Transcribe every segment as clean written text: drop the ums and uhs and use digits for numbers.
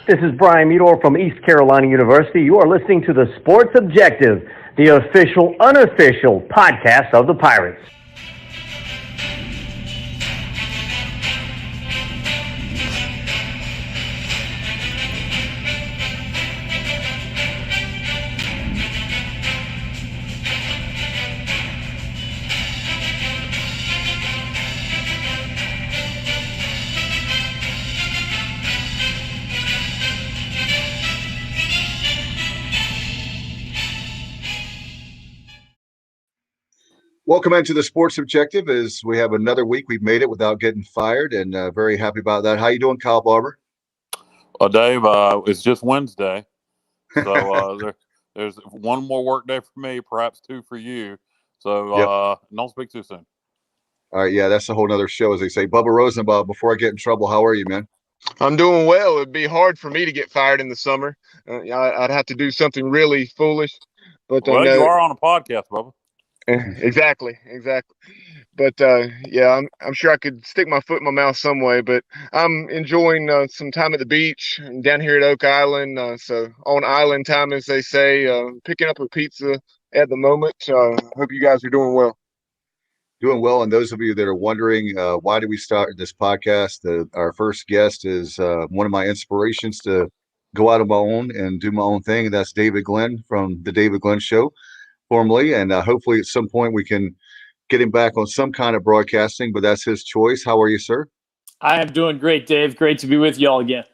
This is Brian Meador from East Carolina University. You are listening to the Sports Objective, the official, unofficial podcast of the Pirates. Welcome into the Sports Objective. As we have another week, we've made it without getting fired, and very happy about that. How you doing, Kyle Barber? Well, Dave, it's just Wednesday, so there's one more work day for me, perhaps two for you. So Don't speak too soon. All right, yeah, that's a whole nother show, as they say. Bubba Rosenbaum, before I get in trouble, how are you, man? I'm doing well. It'd be hard for me to get fired in the summer. I'd have to do something really foolish. But well, you are on a podcast, Bubba. Exactly. But I'm sure I could stick my foot in my mouth some way. But I'm enjoying some time at the beach down here at Oak Island. So on island time, as they say, picking up a pizza at the moment. Hope you guys are doing well. Doing well. And those of you that are wondering, why did we start this podcast? Our first guest is one of my inspirations to go out on my own and do my own thing. And that's David Glenn from the David Glenn Show. Formally, and hopefully at some point we can get him back on some kind of broadcasting, but that's his choice. How are you, sir? I am doing great, Dave. Great to be with you all again.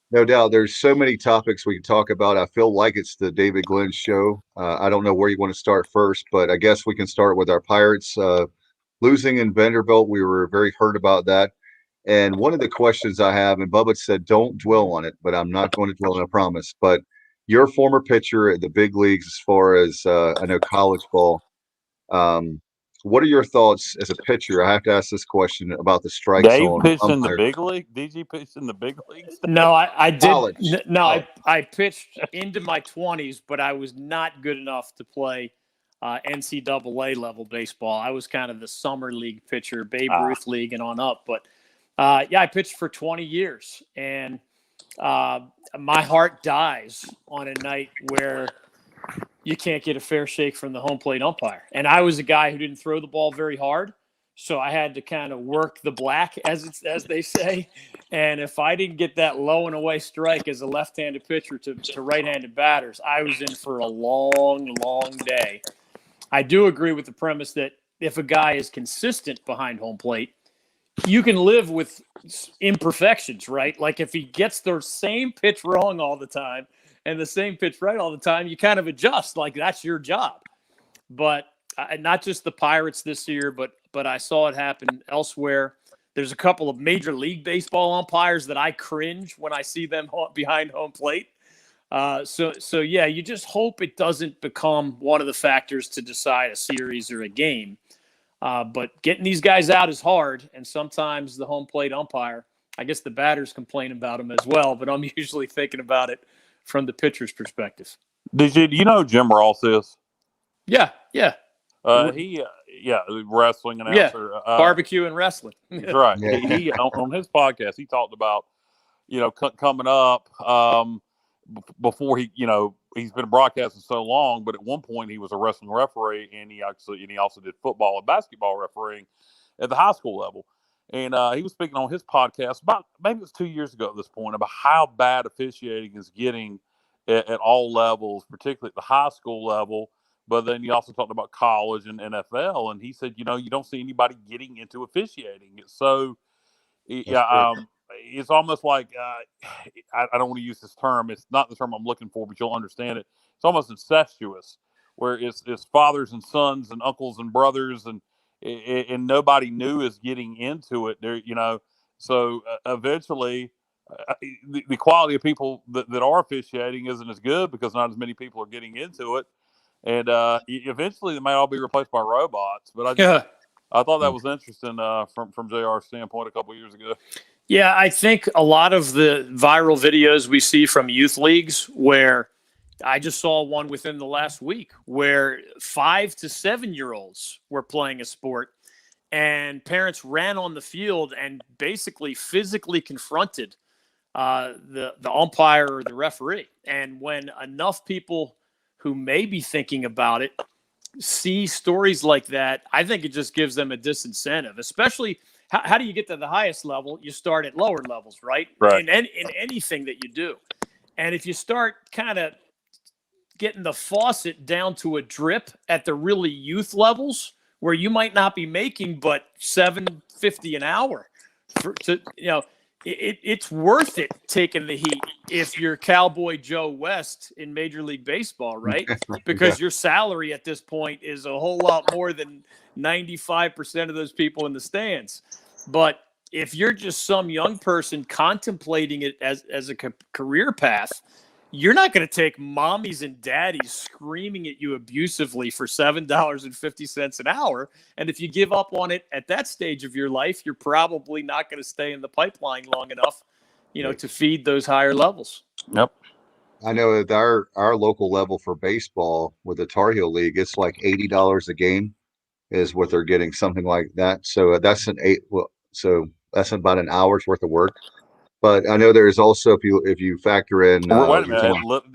No doubt. There's so many topics we can talk about. I feel like it's the David Glenn Show. I don't know where you want to start first, but I guess we can start with our Pirates losing in Vanderbilt. We were very hurt about that. And one of the questions I have, and Bubba said, don't dwell on it, but I'm not going to dwell on, I promise. But your former pitcher at the big leagues, as far as I know, college ball. What are your thoughts as a pitcher? I have to ask this question about the strike zone. Dave pitched in the big league. Did you pitch in the big leagues? No, I did. College. No, I pitched into my 20s, but I was not good enough to play NCAA level baseball. I was kind of the summer league pitcher, Babe Ruth league, and on up. But I pitched for 20 years, and my heart dies on a night where you can't get a fair shake from the home plate umpire. And I was a guy who didn't throw the ball very hard, so I had to kind of work the black, as they say. And if I didn't get that low and away strike as a left-handed pitcher to right-handed batters, I was in for a long, long day. I do agree with the premise that if a guy is consistent behind home plate, you can live with imperfections, right? Like if he gets the same pitch wrong all the time and the same pitch right all the time, you kind of adjust. Like that's your job. But not just the Pirates this year, but I saw it happen elsewhere. There's a couple of Major League Baseball umpires that I cringe when I see them behind home plate. So you just hope it doesn't become one of the factors to decide a series or a game. But getting these guys out is hard, and sometimes the home plate umpire, I guess the batters complain about him as well, but I'm usually thinking about it from the pitcher's perspective. Do you know who Jim Ross is? Yeah. He wrestling announcer. Yeah, barbecue and wrestling. That's right. Yeah. He on his podcast, he talked about, coming up before he's been broadcasting so long, but at one point he was a wrestling referee, and he also did football and basketball refereeing at the high school level. And he was speaking on his podcast about maybe it was 2 years ago at this point about how bad officiating is getting at all levels, particularly at the high school level. But then he also talked about college and NFL, and he said, you don't see anybody getting into officiating. It's so, it's almost like I don't want to use this term. It's not the term I'm looking for, but you'll understand it. It's almost incestuous, where it's fathers and sons and uncles and brothers, and nobody new is getting into it. There, so eventually, the quality of people that are officiating isn't as good because not as many people are getting into it, and eventually they may all be replaced by robots. But I thought that was interesting from JR's standpoint a couple of years ago. Yeah, I think a lot of the viral videos we see from youth leagues, where I just saw one within the last week where 5 to 7 year olds were playing a sport, and parents ran on the field and basically physically confronted the umpire or the referee. And when enough people who may be thinking about it see stories like that, I think it just gives them a disincentive. Especially, how do you get to the highest level? You start at lower levels, right? Right. In anything that you do. And if you start kind of getting the faucet down to a drip at the really youth levels, where you might not be making but $7.50 an hour, it's worth it taking the heat if you're Cowboy Joe West in Major League Baseball, right? Because your salary at this point is a whole lot more than 95% of those people in the stands. But if you're just some young person contemplating it as a career path, you're not going to take mommies and daddies screaming at you abusively for $7.50 an hour. And if you give up on it at that stage of your life, you're probably not going to stay in the pipeline long enough, to feed those higher levels. Yep. I know at our local level for baseball with the Tar Heel League, it's like $80 a game is what they're getting, something like that. So that's that's about an hour's worth of work. But I know there's also if you factor in wait a minute,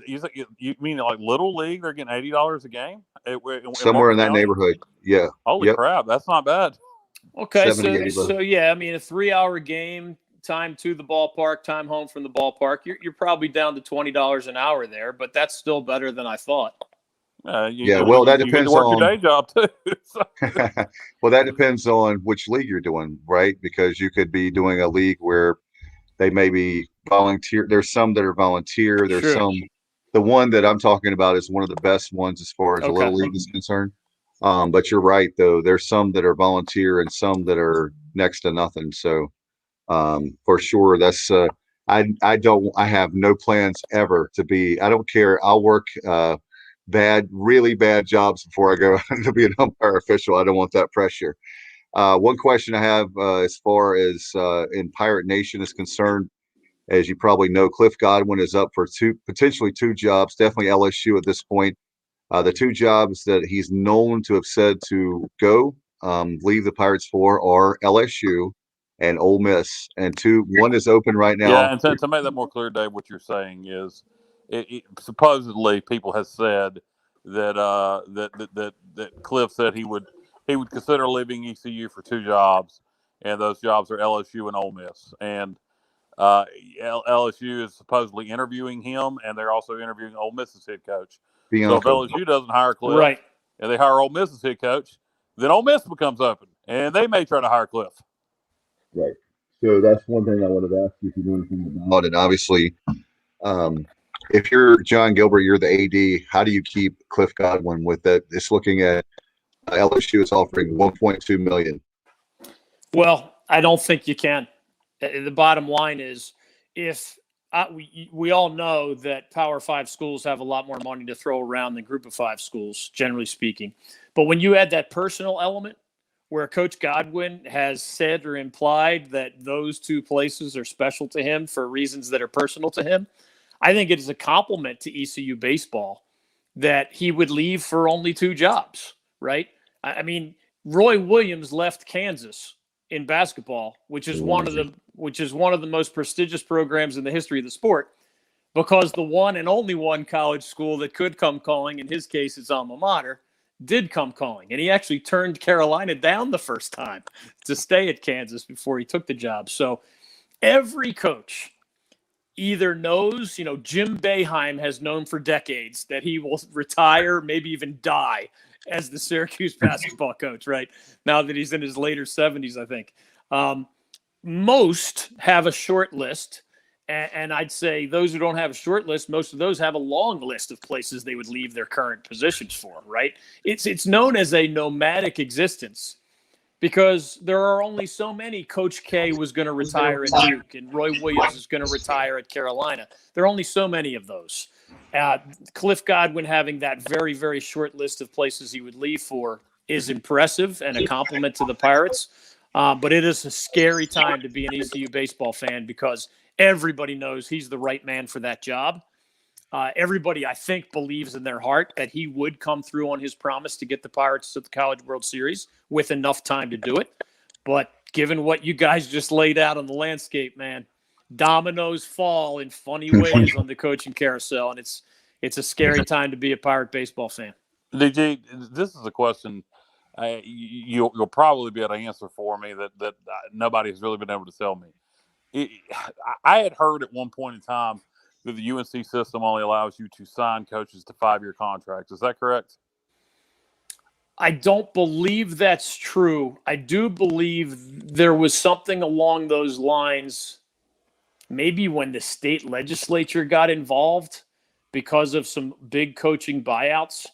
you mean like Little League? They're getting $80 a game somewhere in that neighborhood. Yeah. Holy crap, that's not bad. Okay, 70, so yeah, I mean a 3-hour game, time to the ballpark, time home from the ballpark. You're probably down to $20 an hour there, but that's still better than I thought. Well, that depends on your day job too. Well, that depends on which league you're doing, right? Because you could be doing a league where they may be volunteer. There's some that are volunteer. There's some. The one that I'm talking about is one of the best ones as far as the Little League is concerned. But you're right, though. There's some that are volunteer and some that are next to nothing. So for sure, that's I have no plans ever to be. I don't care. I'll work really bad jobs before I go to be an umpire official. I don't want that pressure. One question I have as far as in Pirate Nation is concerned, as you probably know, Cliff Godwin is up for potentially two jobs, definitely LSU at this point. The two jobs that he's known to have said to go leave the Pirates for are LSU and Ole Miss, and one is open right now. Yeah, and to make that more clear, Dave, what you're saying is, supposedly people have said that that Cliff said he would consider leaving ECU for two jobs, and those jobs are LSU and Ole Miss. And LSU is supposedly interviewing him, and they're also interviewing Ole Miss's head coach. So if LSU doesn't hire Cliff, right, and they hire Ole Miss's head coach, then Ole Miss becomes open, and they may try to hire Cliff. Right. So that's one thing I wanted to ask you if you know anything about it. Obviously, if you're John Gilbert, you're the AD. How do you keep Cliff Godwin with that? It's looking at LSU is offering $1.2 million. Well, I don't think you can. The bottom line is, we all know that Power 5 schools have a lot more money to throw around than Group of 5 schools, generally speaking. But when you add that personal element, where Coach Godwin has said or implied that those two places are special to him for reasons that are personal to him, I think it is a compliment to ECU baseball that he would leave for only two jobs, right? I mean, Roy Williams left Kansas in basketball, which is one of the most prestigious programs in the history of the sport, because the one and only one college school that could come calling, in his case, his alma mater, did come calling. And he actually turned Carolina down the first time to stay at Kansas before he took the job. So every coach either knows, Jim Boeheim has known for decades that he will retire, maybe even die as the Syracuse basketball coach, right? Now that he's in his later 70s, I think. Most have a short list. And I'd say those who don't have a short list, most of those have a long list of places they would leave their current positions for, right? It's known as a nomadic existence because there are only so many. Coach K was going to retire at Duke, and Roy Williams is going to retire at Carolina. There are only so many of those. Cliff Godwin having that very, very short list of places he would leave for is impressive and a compliment to the Pirates. But it is a scary time to be an ECU baseball fan because everybody knows he's the right man for that job. Everybody, I think, believes in their heart that he would come through on his promise to get the Pirates to the College World Series with enough time to do it. But given what you guys just laid out on the landscape, man, dominoes fall in funny ways on the coaching carousel, and it's a scary time to be a Pirate baseball fan. DG, this is a question you'll probably be able to answer for me that nobody has really been able to tell me. I had heard at one point in time that the UNC system only allows you to sign coaches to 5-year contracts. Is that correct? I don't believe that's true. I do believe there was something along those lines, maybe when the state legislature got involved because of some big coaching buyouts.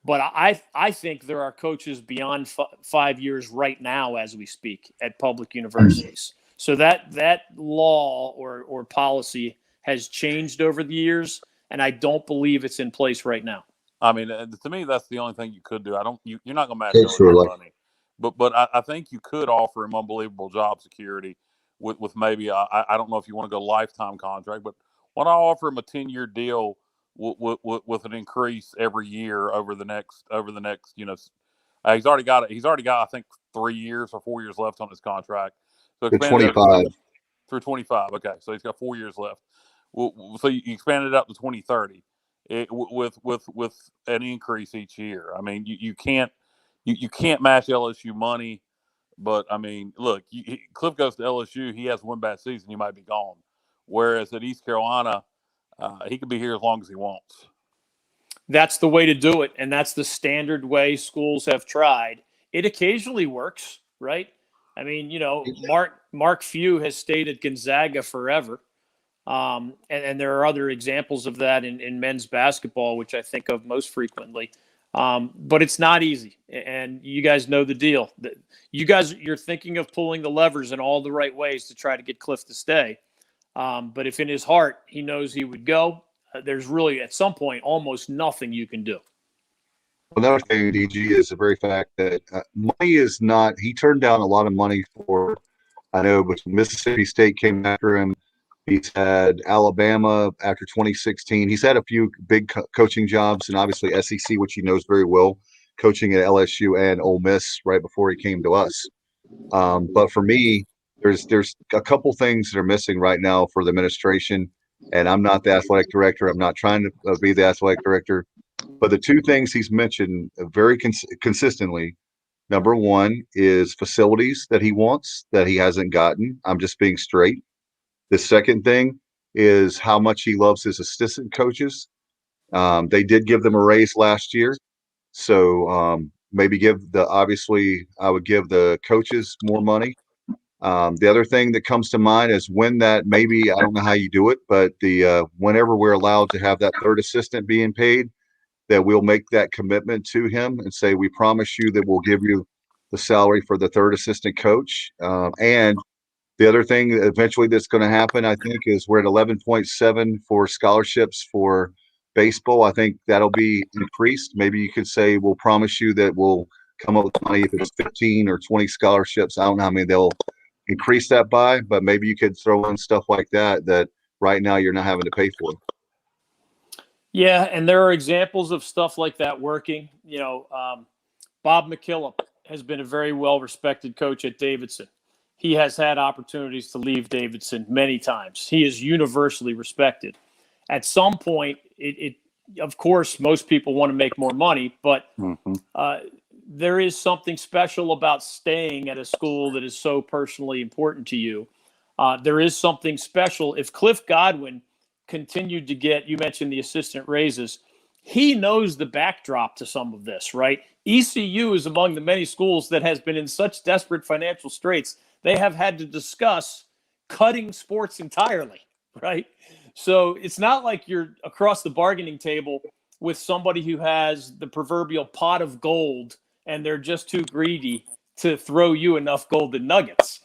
But I think there are coaches beyond 5 years right now as we speak at public universities. So that law or policy has changed over the years, and I don't believe it's in place right now. I mean, to me, that's the only thing you could do. You're not going to match LSU money, but I think you could offer him unbelievable job security with maybe I don't know if you want to go lifetime contract, but why not offer him a 10-year deal with an increase every year over the next he's already got I think 3 years or 4 years left on his contract. So expand 25 through 25. Okay, so he's got 4 years left. So you expand it out to 2030 with an increase each year. I mean, you can't match LSU money, but I mean, look, Cliff goes to LSU, he has one bad season, he might be gone. Whereas at East Carolina, he can be here as long as he wants. That's the way to do it, and that's the standard way schools have tried. It occasionally works, right? I mean, Mark Few has stayed at Gonzaga forever, and there are other examples of that in men's basketball, which I think of most frequently. But it's not easy, and you guys know the deal. You're thinking of pulling the levers in all the right ways to try to get Cliff to stay. But if in his heart he knows he would go, there's really at some point almost nothing you can do. Another thing, DG, is the very fact that money is not – he turned down a lot of money for – I know, but Mississippi State came after him. He's had Alabama after 2016. He's had a few big coaching jobs, and obviously SEC, which he knows very well, coaching at LSU and Ole Miss right before he came to us. But for me, there's a couple things that are missing right now for the administration, and I'm not the athletic director. I'm not trying to be the athletic director. But the two things he's mentioned very consistently, number one is facilities that he wants that he hasn't gotten. I'm just being straight. The second thing is how much he loves his assistant coaches. They did give them a raise last year. So maybe obviously I would give the coaches more money. The other thing that comes to mind is when that maybe, I don't know how you do it, but whenever we're allowed to have that third assistant being paid, that we'll make that commitment to him and say, we promise you that we'll give you the salary for the third assistant coach. And the other thing eventually that's going to happen, I think, is we're at 11.7 for scholarships for baseball. I think that'll be increased. Maybe you could say, we'll promise you that we'll come up with money if it's 15 or 20 scholarships. I don't know how many they'll increase that by, but maybe you could throw in stuff like that right now you're not having to pay for. Yeah, and there are examples of stuff like that working. Bob McKillop has been a very well-respected coach at Davidson. He has had opportunities to leave Davidson many times. He is universally respected. At some point, of course, most people want to make more money, but there is something special about staying at a school that is so personally important to you. There is something special. If Cliff Godwin continued to get, you mentioned the assistant raises, he knows the backdrop to some of this, right? ECU is among the many schools that has been in such desperate financial straits, they have had to discuss cutting sports entirely, right? So it's not like you're across the bargaining table with somebody who has the proverbial pot of gold and they're just too greedy to throw you enough golden nuggets.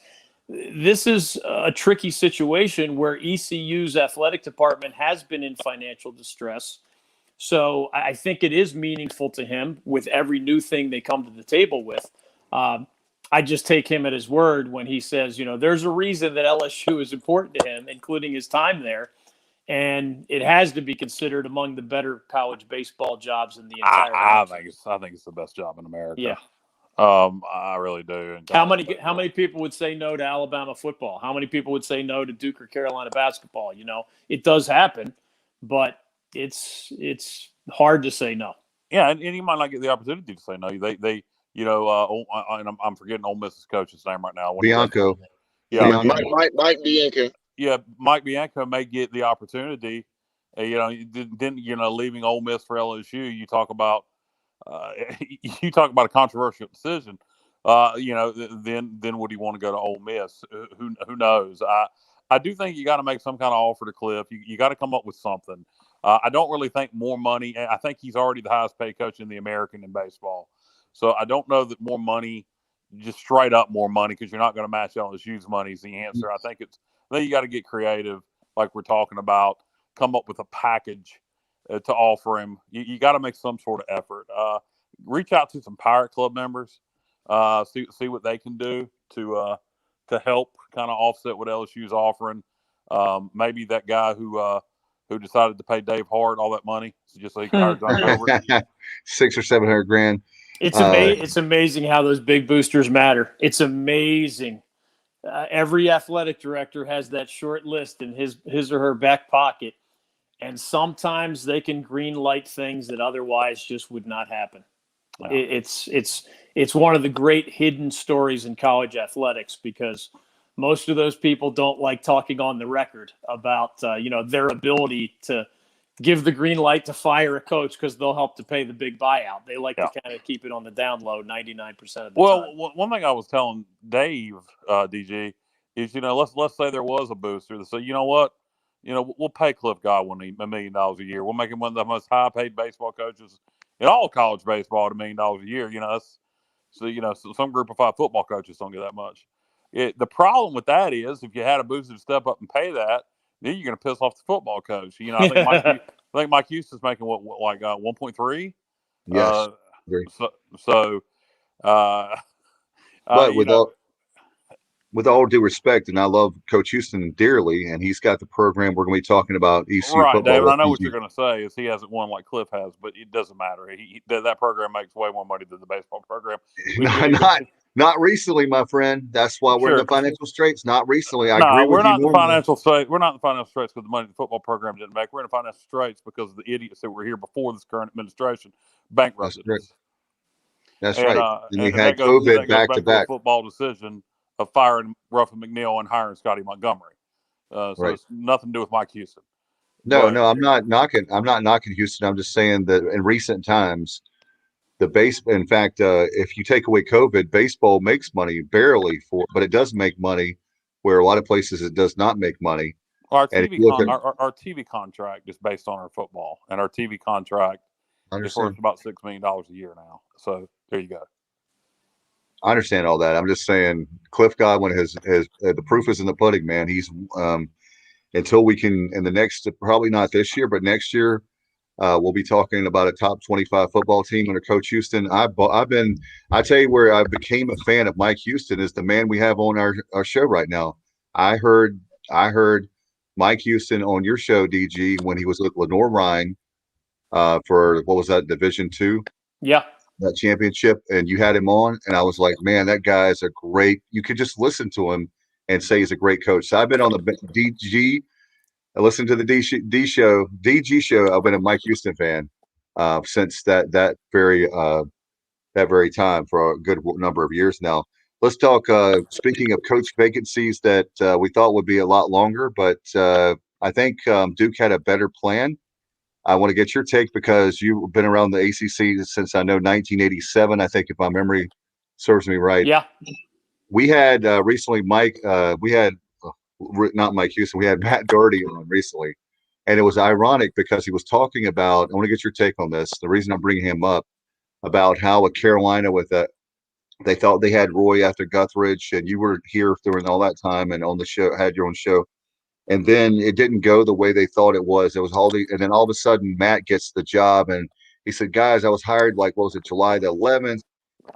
This is a tricky situation where ECU's athletic department has been in financial distress. So I think it is meaningful to him with every new thing they come to the table with. I just take him at his word when he says, there's a reason that LSU is important to him, including his time there. And it has to be considered among the better college baseball jobs in the entire country. I think it's the best job in America. Yeah. I really do. In How college many baseball. people would say no to Alabama football? How many people would say no to Duke or Carolina basketball? You know, it does happen, but it's hard to say no. Yeah, and you might not get the opportunity to say no. They and I'm forgetting Ole Miss's coach's name right now. Bianco. Yeah, Bianco. Mike Bianco. Yeah, Mike Bianco may get the opportunity. Leaving Ole Miss for LSU. You talk about a controversial decision. Then would he want to go to Ole Miss? Who knows? I do think you got to make some kind of offer to Cliff. You got to come up with something. I don't really think more money. I think he's already the highest paid coach in the American in baseball. So I don't know that more money, just straight up more money, because you're not going to match LSU's money is the answer. I think you got to get creative, like we're talking about. Come up with a package to offer him. You got to make some sort of effort. Reach out to some Pirate Club members. See what they can do to help kind of offset what LSU's offering. Maybe that guy who decided to pay Dave Hart all that money just so he could hire John Gilbert. $600 or $700,000. It's amazing how those big boosters matter. It's amazing. Every athletic director has that short list in his or her back pocket, and sometimes they can green light things that otherwise just would not happen. Wow. It's one of the great hidden stories in college athletics, because most of those people don't like talking on the record about their ability to give the green light to fire a coach, because they'll help to pay the big buyout. They like to kind of keep it on the down low 99% of the time. Well, one thing I was telling Dave, DG, is let's say there was a booster that said, you know what, we'll pay Cliff Godwin $1 million a year. We'll make him one of the most high paid baseball coaches in all college baseball at $1 million a year. So some group of 5 football coaches don't get that much. The problem with that is, if you had a booster to step up and pay that, then you're going to piss off the football coach. I think Mike Houston's making 1.3. Yes. But with all due respect, and I love Coach Houston dearly, and he's got the program we're going to be talking about, ECU football. David, I know what you're going to say is he hasn't won like Cliff has, but it doesn't matter. That program makes way more money than the baseball program. Not recently, my friend. That's why we're in the financial straits. Not recently. I agree with you. We're not in the financial straits. We're not in the financial straits because the money the football program didn't make. We're in the financial straits because of the idiots that were here before this current administration bankrupted us. That's right. And we had COVID back to back. Football decision of firing Ruffin McNeil and hiring Scotty Montgomery. It's nothing to do with Mike Houston. No, I'm not knocking Houston. I'm just saying that in recent times, in fact, if you take away COVID, baseball makes money barely but it does make money where a lot of places it does not make money. Our TV contract is based on our football, and our TV contract is worth about $6 million a year now. So there you go. I understand all that. I'm just saying Cliff Godwin has the proof is in the pudding, man. He's until we can in the next, probably not this year, but next year, we'll be talking about a top 25 football team under Coach Houston. I tell you where I became a fan of Mike Houston is the man we have on our show right now. I heard Mike Houston on your show, DG, when he was with Lenore Ryan for what was that, Division II? Yeah. That championship, and you had him on, and I was like, man, that guy is you could just listen to him and say he's a great coach. So I've been on the DG. I listened to the DG show. I've been a Mike Houston fan since that very time for a good number of years now. Let's talk. Speaking of coach vacancies that we thought would be a lot longer, but I think Duke had a better plan. I want to get your take because you've been around the ACC since I know 1987. I think if my memory serves me right. Yeah. We had recently not Mike Houston. We had Matt Doherty on recently, and it was ironic because he was talking about. I want to get your take on this. The reason I'm bringing him up about how a Carolina they thought they had Roy after Guthridge, and you were here during all that time and on the show, had your own show. And then it didn't go the way they thought it was. It was and then all of a sudden Matt gets the job, and he said, "Guys, I was hired July the 11th,"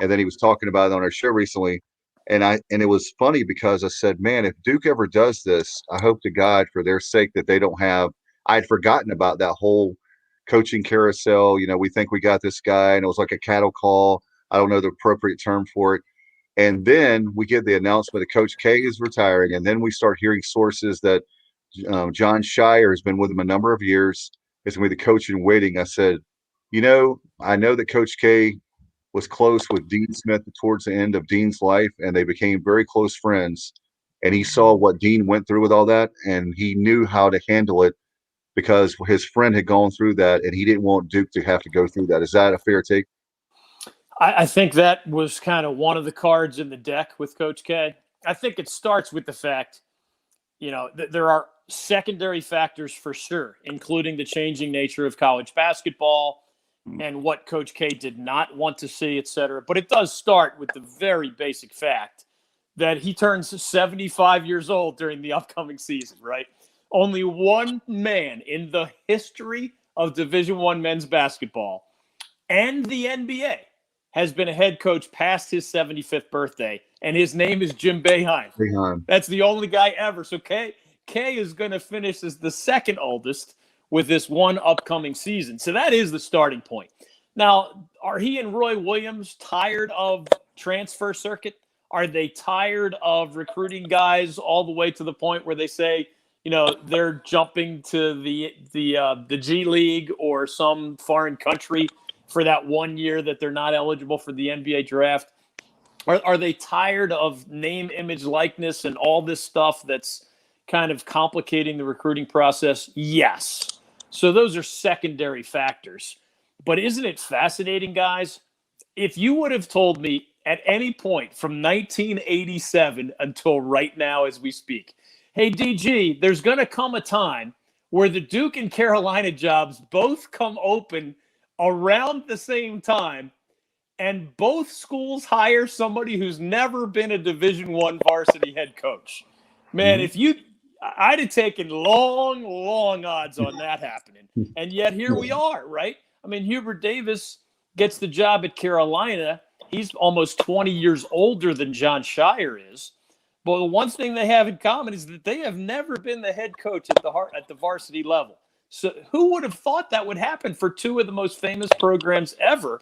and then he was talking about it on our show recently, and it was funny because I said, "Man, if Duke ever does this, I hope to God for their sake that they don't have." I had forgotten about that whole coaching carousel. We think we got this guy, and it was like a cattle call. I don't know the appropriate term for it. And then we get the announcement that Coach K is retiring. And then we start hearing sources that John Shire has been with him a number of years. Is going to be the coach in waiting. I said, I know that Coach K was close with Dean Smith towards the end of Dean's life, and they became very close friends. And he saw what Dean went through with all that, and he knew how to handle it because his friend had gone through that, and he didn't want Duke to have to go through that. Is that a fair take? I think that was kind of one of the cards in the deck with Coach K. I think it starts with the fact, there are secondary factors for sure, including the changing nature of college basketball and what Coach K did not want to see, et cetera. But it does start with the very basic fact that he turns 75 years old during the upcoming season, right? Only one man in the history of Division I men's basketball and the NBA has been a head coach past his 75th birthday, and his name is Jim Boeheim. That's the only guy ever. So K is going to finish as the second oldest with this one upcoming season. So that is the starting point. Now, are he and Roy Williams tired of transfer circuit? Are they tired of recruiting guys all the way to the point where they say, they're jumping to the G League or some foreign country for that 1 year that they're not eligible for the NBA draft? Are they tired of name, image, likeness, and all this stuff that's kind of complicating the recruiting process? Yes. So those are secondary factors. But isn't it fascinating, guys? If you would have told me at any point from 1987 until right now as we speak, hey, DG, there's going to come a time where the Duke and Carolina jobs both come open around the same time, and both schools hire somebody who's never been a Division I varsity head coach. Man, I'd have taken long odds on that happening. And yet here we are, right? I mean, Hubert Davis gets the job at Carolina. He's almost 20 years older than John Shire is. But the one thing they have in common is that they have never been the head coach at the varsity level. So who would have thought that would happen for two of the most famous programs ever?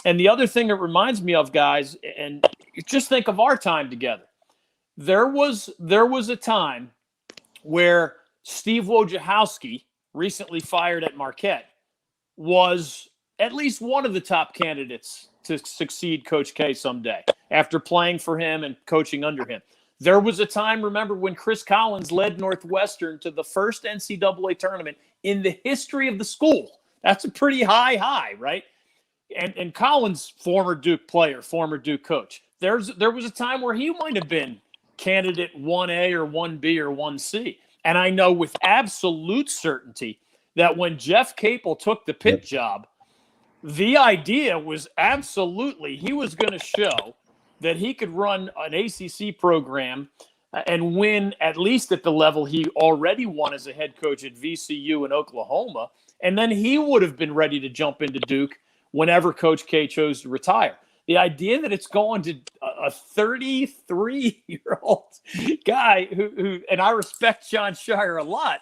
And the other thing it reminds me of, guys, and just think of our time together. There was a time where Steve Wojciechowski, recently fired at Marquette, was at least one of the top candidates to succeed Coach K someday after playing for him and coaching under him. There was a time, remember, when Chris Collins led Northwestern to the first NCAA tournament in the history of the school. That's a pretty high, right? And Collins, former Duke player, former Duke coach. There was a time where he might have been candidate 1A or 1B or 1C. And I know with absolute certainty that when Jeff Capel took the Pitt job, the idea was absolutely he was going to show that he could run an ACC program and win at least at the level he already won as a head coach at VCU in Oklahoma. And then he would have been ready to jump into Duke whenever Coach K chose to retire. The idea that it's going to a 33-year-old guy who, and I respect John Shire a lot,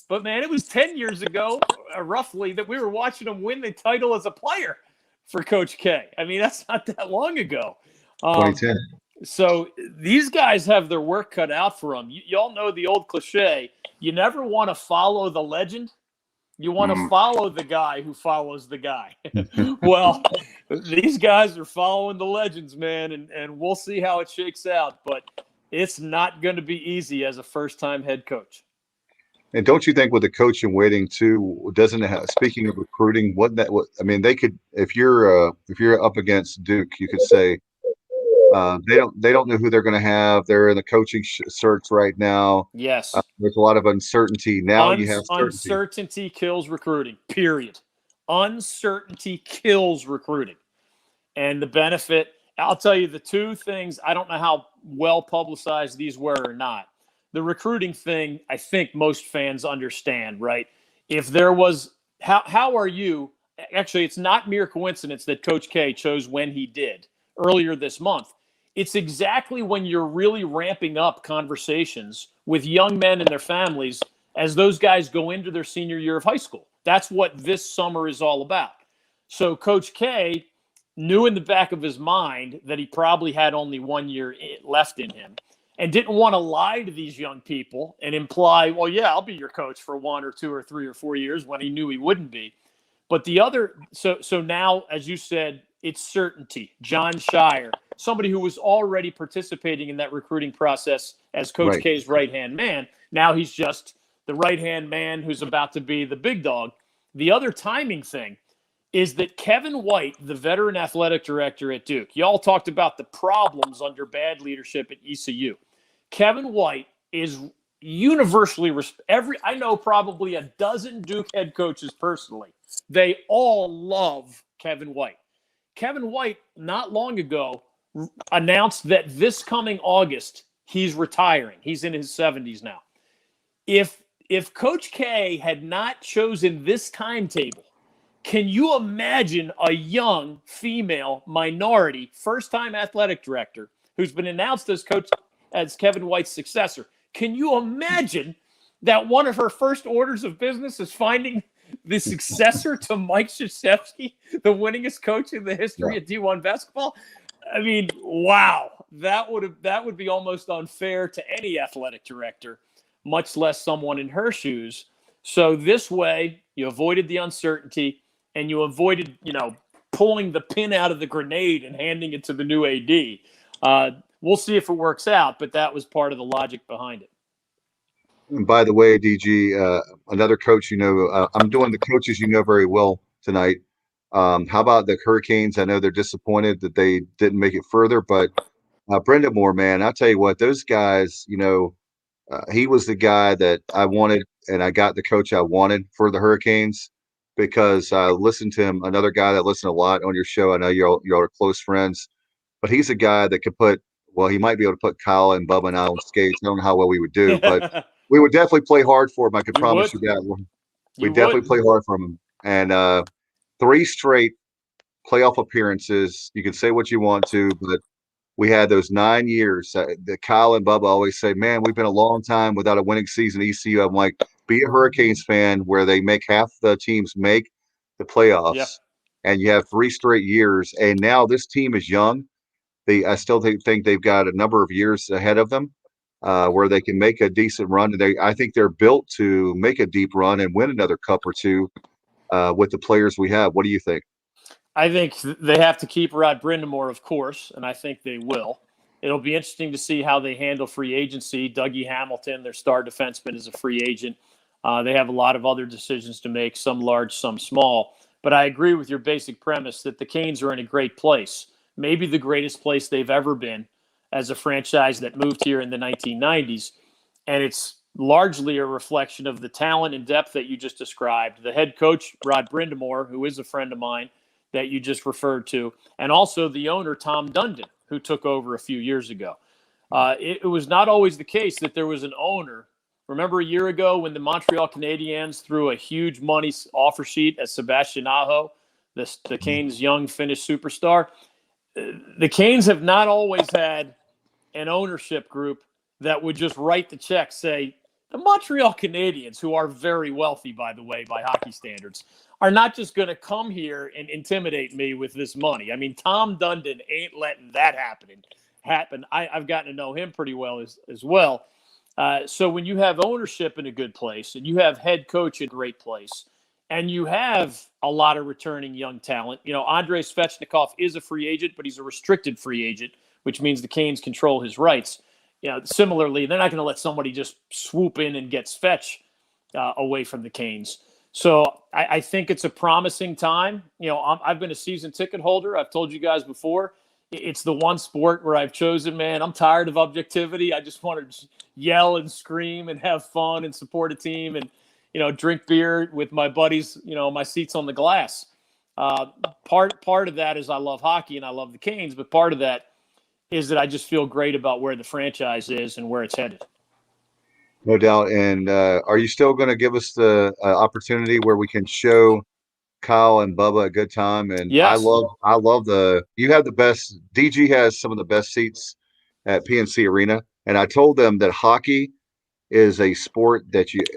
but man, it was 10 years ago, roughly, that we were watching him win the title as a player for Coach K. I mean, that's not that long ago. 2010. So these guys have their work cut out for them. Y'all know the old cliche, you never want to follow the legend. You want to follow the guy who follows the guy. Well, these guys are following the legends, man, and we'll see how it shakes out. But it's not going to be easy as a first-time head coach. And don't you think with the coach in waiting too, doesn't it have, speaking of recruiting, they could, if you're up against Duke, you could say they don't know who they're going to have. They're in the coaching search right now. Yes. There's a lot of uncertainty. Now you have certainty. Uncertainty kills recruiting, period. Uncertainty kills recruiting. And the benefit, I'll tell you the two things, I don't know how well publicized these were or not. The recruiting thing, I think most fans understand, right? If there was, how are you, actually, it's not mere coincidence that Coach K chose when he did earlier this month. It's exactly when you're really ramping up conversations with young men and their families as those guys go into their senior year of high school. That's what this summer is all about. So Coach K knew in the back of his mind that he probably had only 1 year left in him and didn't want to lie to these young people and imply, well, yeah, I'll be your coach for 1 or 2 or 3 or 4 years when he knew he wouldn't be. But the other, so now, as you said, it's certainty. John Shire, somebody who was already participating in that recruiting process as Coach K's right-hand man. Now he's just the right-hand man who's about to be the big dog. The other timing thing is that Kevin White, the veteran athletic director at Duke, y'all talked about the problems under bad leadership at ECU. Kevin White is universally I know probably a dozen Duke head coaches personally. They all love Kevin White. Kevin White, not long ago, announced that this coming August, he's retiring. He's in his 70s now. If Coach K had not chosen this timetable, can you imagine a young female minority first-time athletic director who's been announced as Kevin White's successor? Can you imagine that one of her first orders of business is finding the successor to Mike Krzyzewski, the winningest coach in the history of D1 basketball? I mean, wow. That would be almost unfair to any athletic director, much less someone in her shoes. So this way, you avoided the uncertainty and you avoided, pulling the pin out of the grenade and handing it to the new AD. We'll see if it works out, but that was part of the logic behind it. And by the way, DG, another coach, I'm doing the coaches very well tonight. How about the Hurricanes? I know they're disappointed that they didn't make it further, but Brendan Moore, man, I'll tell you what, those guys, he was the guy that I wanted, and I got the coach I wanted for the Hurricanes because I listened to him. Another guy that listened a lot on your show. I know y'all are close friends, but he's a guy that could he might be able to put Kyle and Bubba and I on skates. I don't know how well we would do, but we would definitely play hard for him. I can promise you that. We definitely play hard for him. And 3 straight playoff appearances. You can say what you want to, but we had those 9 years that Kyle and Bubba always say, man, we've been a long time without a winning season at ECU. I'm like, be a Hurricanes fan where they make half the teams make the playoffs, and you have 3 straight years. And now this team is young. I still think they've got a number of years ahead of them where they can make a decent run. I think they're built to make a deep run and win another cup or two with the players we have. What do you think? I think they have to keep Rod Brindamore, of course, and I think they will. It'll be interesting to see how they handle free agency. Dougie Hamilton, their star defenseman, is a free agent. They have a lot of other decisions to make, some large, some small. But I agree with your basic premise that the Canes are in a great place, maybe the greatest place they've ever been as a franchise that moved here in the 1990s. And it's largely a reflection of the talent and depth that you just described. The head coach, Rod Brindamore, who is a friend of mine, that you just referred to, and also the owner, Tom Dundon, who took over a few years ago. It was not always the case that there was an owner. Remember a year ago when the Montreal Canadiens threw a huge money offer sheet at Sebastian Aho, the Canes' young Finnish superstar? The Canes have not always had an ownership group that would just write the check, say, the Montreal Canadiens, who are very wealthy, by the way, by hockey standards, are not just going to come here and intimidate me with this money. I mean, Tom Dundon ain't letting that happen. I've gotten to know him pretty well as well. So when you have ownership in a good place and you have head coach in a great place and you have a lot of returning young talent, Andrei Svechnikov is a free agent, but he's a restricted free agent, which means the Canes control his rights. Similarly, they're not going to let somebody just swoop in and get Svetch away from the Canes. So I think it's a promising time. I've been a season ticket holder. I've told you guys before, it's the one sport where I've chosen, man, I'm tired of objectivity. I just want to yell and scream and have fun and support a team and, drink beer with my buddies, my seats on the glass. Part of that is I love hockey and I love the Canes, but part of that is that I just feel great about where the franchise is and where it's headed. No doubt. And are you still going to give us the opportunity where we can show Kyle and Bubba a good time? And yes. I love you have the best, DG has some of the best seats at PNC Arena. And I told them that hockey is a sport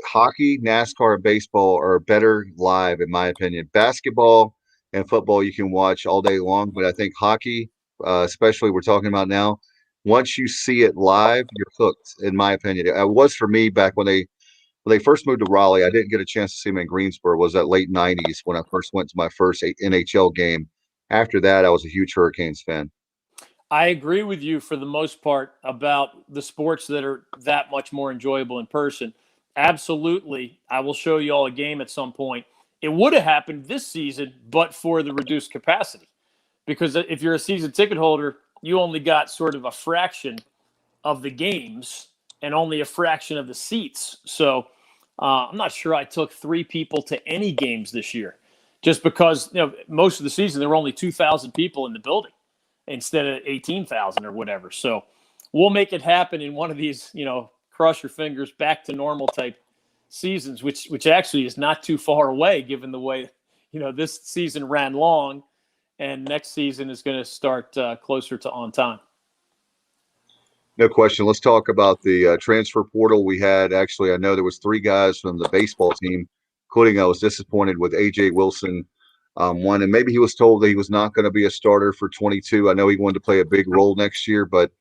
hockey, NASCAR, and baseball are better live, in my opinion. Basketball and football you can watch all day long. But I think hockey, especially we're talking about now, once you see it live, you're hooked, in my opinion. It was for me back when they first moved to Raleigh. I didn't get a chance to see them in Greensboro. It was that late 90s when I first went to my first NHL game. After that, I was a huge Hurricanes fan. I agree with you for the most part about the sports that are that much more enjoyable in person. Absolutely. I will show you all a game at some point. It would have happened this season, but for the reduced capacity. Because if you're a season ticket holder, you only got sort of a fraction of the games and only a fraction of the seats. So I'm not sure I took 3 people to any games this year, just because most of the season there were only 2,000 people in the building instead of 18,000 or whatever. So we'll make it happen in one of these, cross your fingers, back to normal type seasons, which actually is not too far away given the way, this season ran long and next season is going to start closer to on time. No question. Let's talk about the transfer portal. We had actually, I know there was 3 guys from the baseball team, including I was disappointed with A.J. Wilson. One, and maybe he was told that he was not going to be a starter for 22. I know he wanted to play a big role next year, but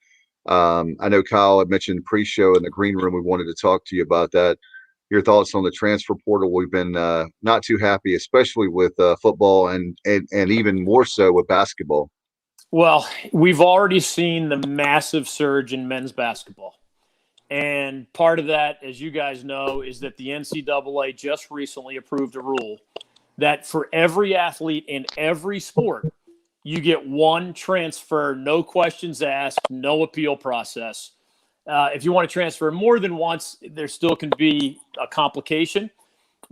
I know Kyle had mentioned pre-show in the green room. We wanted to talk to you about that. Your thoughts on the transfer portal? We've been not too happy, especially with football and even more so with basketball. Well, we've already seen the massive surge in men's basketball. And part of that, as you guys know, is that the NCAA just recently approved a rule that for every athlete in every sport, you get 1 transfer, no questions asked, no appeal process. If you want to transfer more than once, there still can be a complication.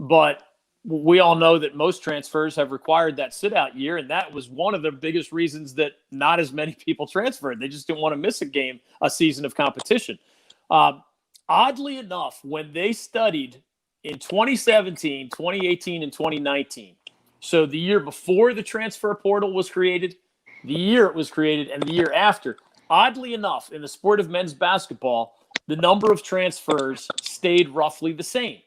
But we all know that most transfers have required that sit-out year, and that was one of the biggest reasons that not as many people transferred. They just didn't want to miss a season of competition. Oddly enough, when they studied in 2017, 2018, and 2019, so the year before the transfer portal was created, the year it was created, and the year after, oddly enough, in the sport of men's basketball, the number of transfers stayed roughly the same.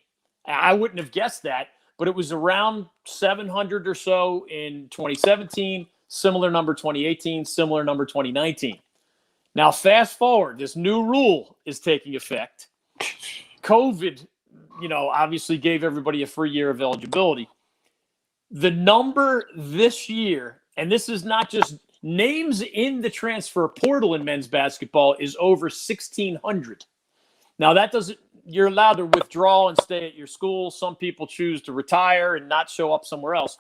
I wouldn't have guessed that, but it was around 700 or so in 2017, similar number 2018, similar number 2019. Now, fast forward, this new rule is taking effect. COVID, obviously gave everybody a free year of eligibility. The number this year, and this is not just names in the transfer portal in men's basketball, is over 1,600. Now, that doesn't, you're allowed to withdraw and stay at your school. Some people choose to retire and not show up somewhere else.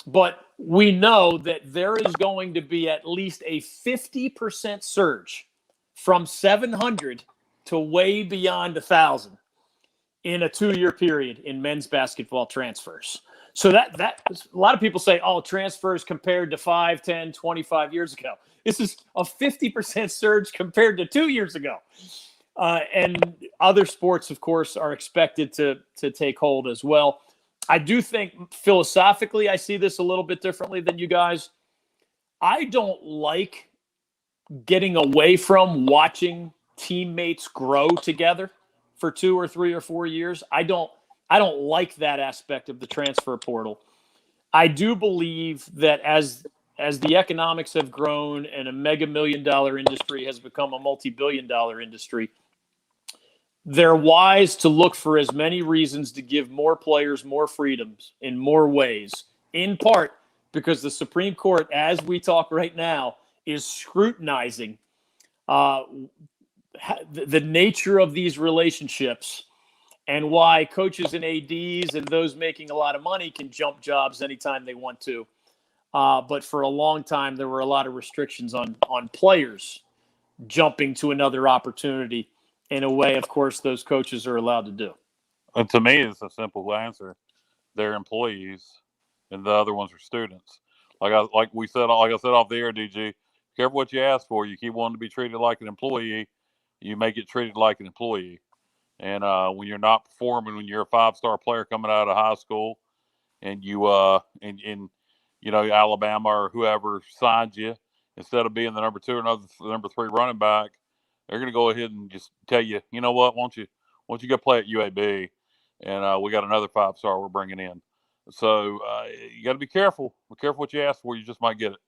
But we know that there is going to be at least a 50% surge from 700 to way beyond 1,000 in a 2-year period in men's basketball transfers. So that a lot of people say, transfers compared to 5, 10, 25 years ago. This is a 50% surge compared to 2 years ago. And other sports, of course, are expected to take hold as well. I do think philosophically, I see this a little bit differently than you guys. I don't like getting away from watching teammates grow together for 2 or 3 or 4 years. I don't like that aspect of the transfer portal. I do believe that as the economics have grown and a mega $1 million industry has become a multi-billion dollar industry, they're wise to look for as many reasons to give more players more freedoms in more ways, in part because the Supreme Court, as we talk right now, is scrutinizing the nature of these relationships and why coaches and ADs and those making a lot of money can jump jobs anytime they want to. But for a long time, there were a lot of restrictions on players jumping to another opportunity in a way, of course, those coaches are allowed to do. And to me, it's a simple answer. They're employees, and the other ones are students. Like I said off the air, DG, careful what you ask for. You keep wanting to be treated like an employee, you may get treated like an employee. And when you're not performing, when you're a 5-star player coming out of high school, and you Alabama or whoever signed you, instead of being the number 2 or the number 3 running back, they're going to go ahead and just tell you, you know what, why don't you go play at UAB, and we got another 5-star we're bringing in. So you got to be careful. Be careful what you ask for. You just might get it.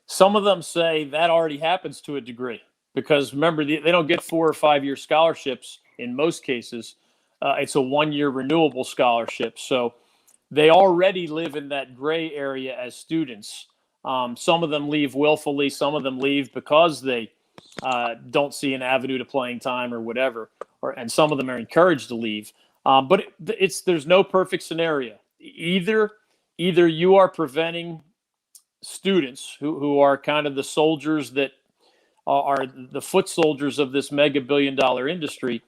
Some of them say that already happens to a degree because remember, they don't get 4 or 5 year scholarships in most cases. It's a 1-year renewable scholarship. So they already live in that gray area as students. Some of them leave willfully. Some of them leave because they don't see an avenue to playing time or whatever. And some of them are encouraged to leave. But there's no perfect scenario. Either you are preventing students who are kind of the soldiers that are the foot soldiers of this mega billion-dollar industry.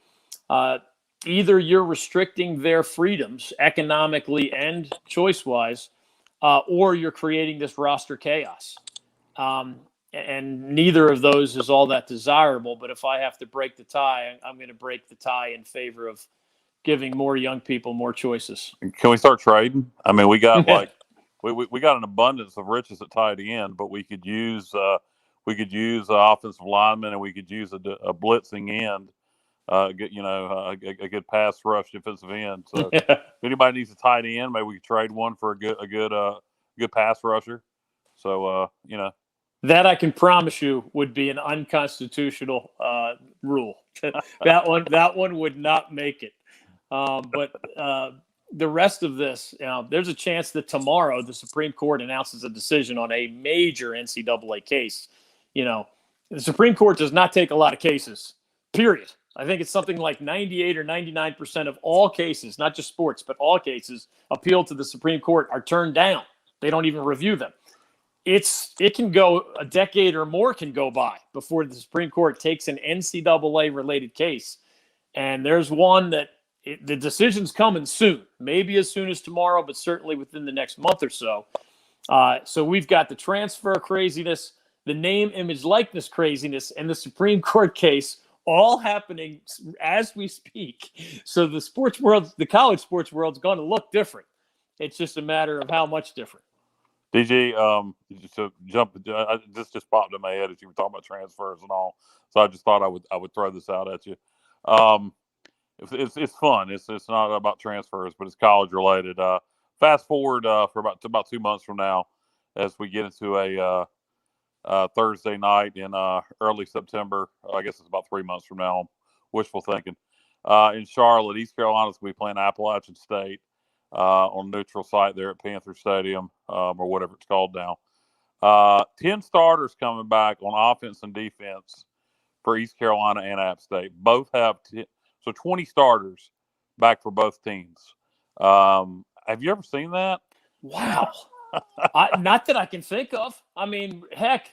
Either you're restricting their freedoms economically and choice-wise, or you're creating this roster chaos. And neither of those is all that desirable. But if I have to break the tie, I'm going to break the tie in favor of giving more young people more choices. Can we start trading? I mean, we got like we got an abundance of riches at tight end, but we could use offensive linemen, and we could use a blitzing end. A good pass rush defensive end. So if anybody needs a tight end, maybe we could trade one for a good pass rusher. So that I can promise you would be an unconstitutional rule. that one would not make it. But the rest of this, there's a chance that tomorrow the Supreme Court announces a decision on a major NCAA case. The Supreme Court does not take a lot of cases, period. I think it's something like 98 or 99% of all cases, not just sports, but all cases appealed to the Supreme Court are turned down. They don't even review them. It can go a decade or more can go by before the Supreme Court takes an NCAA related case. And there's one that the decision's coming soon, maybe as soon as tomorrow, but certainly within the next month or so. So we've got the transfer craziness, the name, image, likeness craziness, and the Supreme Court case all happening as we speak. So the college sports world's going to look different. It's just a matter of how much different. DG, to jump, this just popped in my head as you were talking about transfers and all. So I just thought I would throw this out at you. It's fun. It's not about transfers, but it's college related. Fast forward for about 2 months from now, as we get into a Thursday night in early September. I guess it's about 3 months from now. Wishful thinking. In Charlotte, East Carolina's going to be playing Appalachian State on neutral site there at Panther Stadium, or whatever it's called now. 10 starters coming back on offense and defense for East Carolina and App State. Both have 20 starters back for both teams. Have you ever seen that? Wow. Not that I can think of. I mean, heck,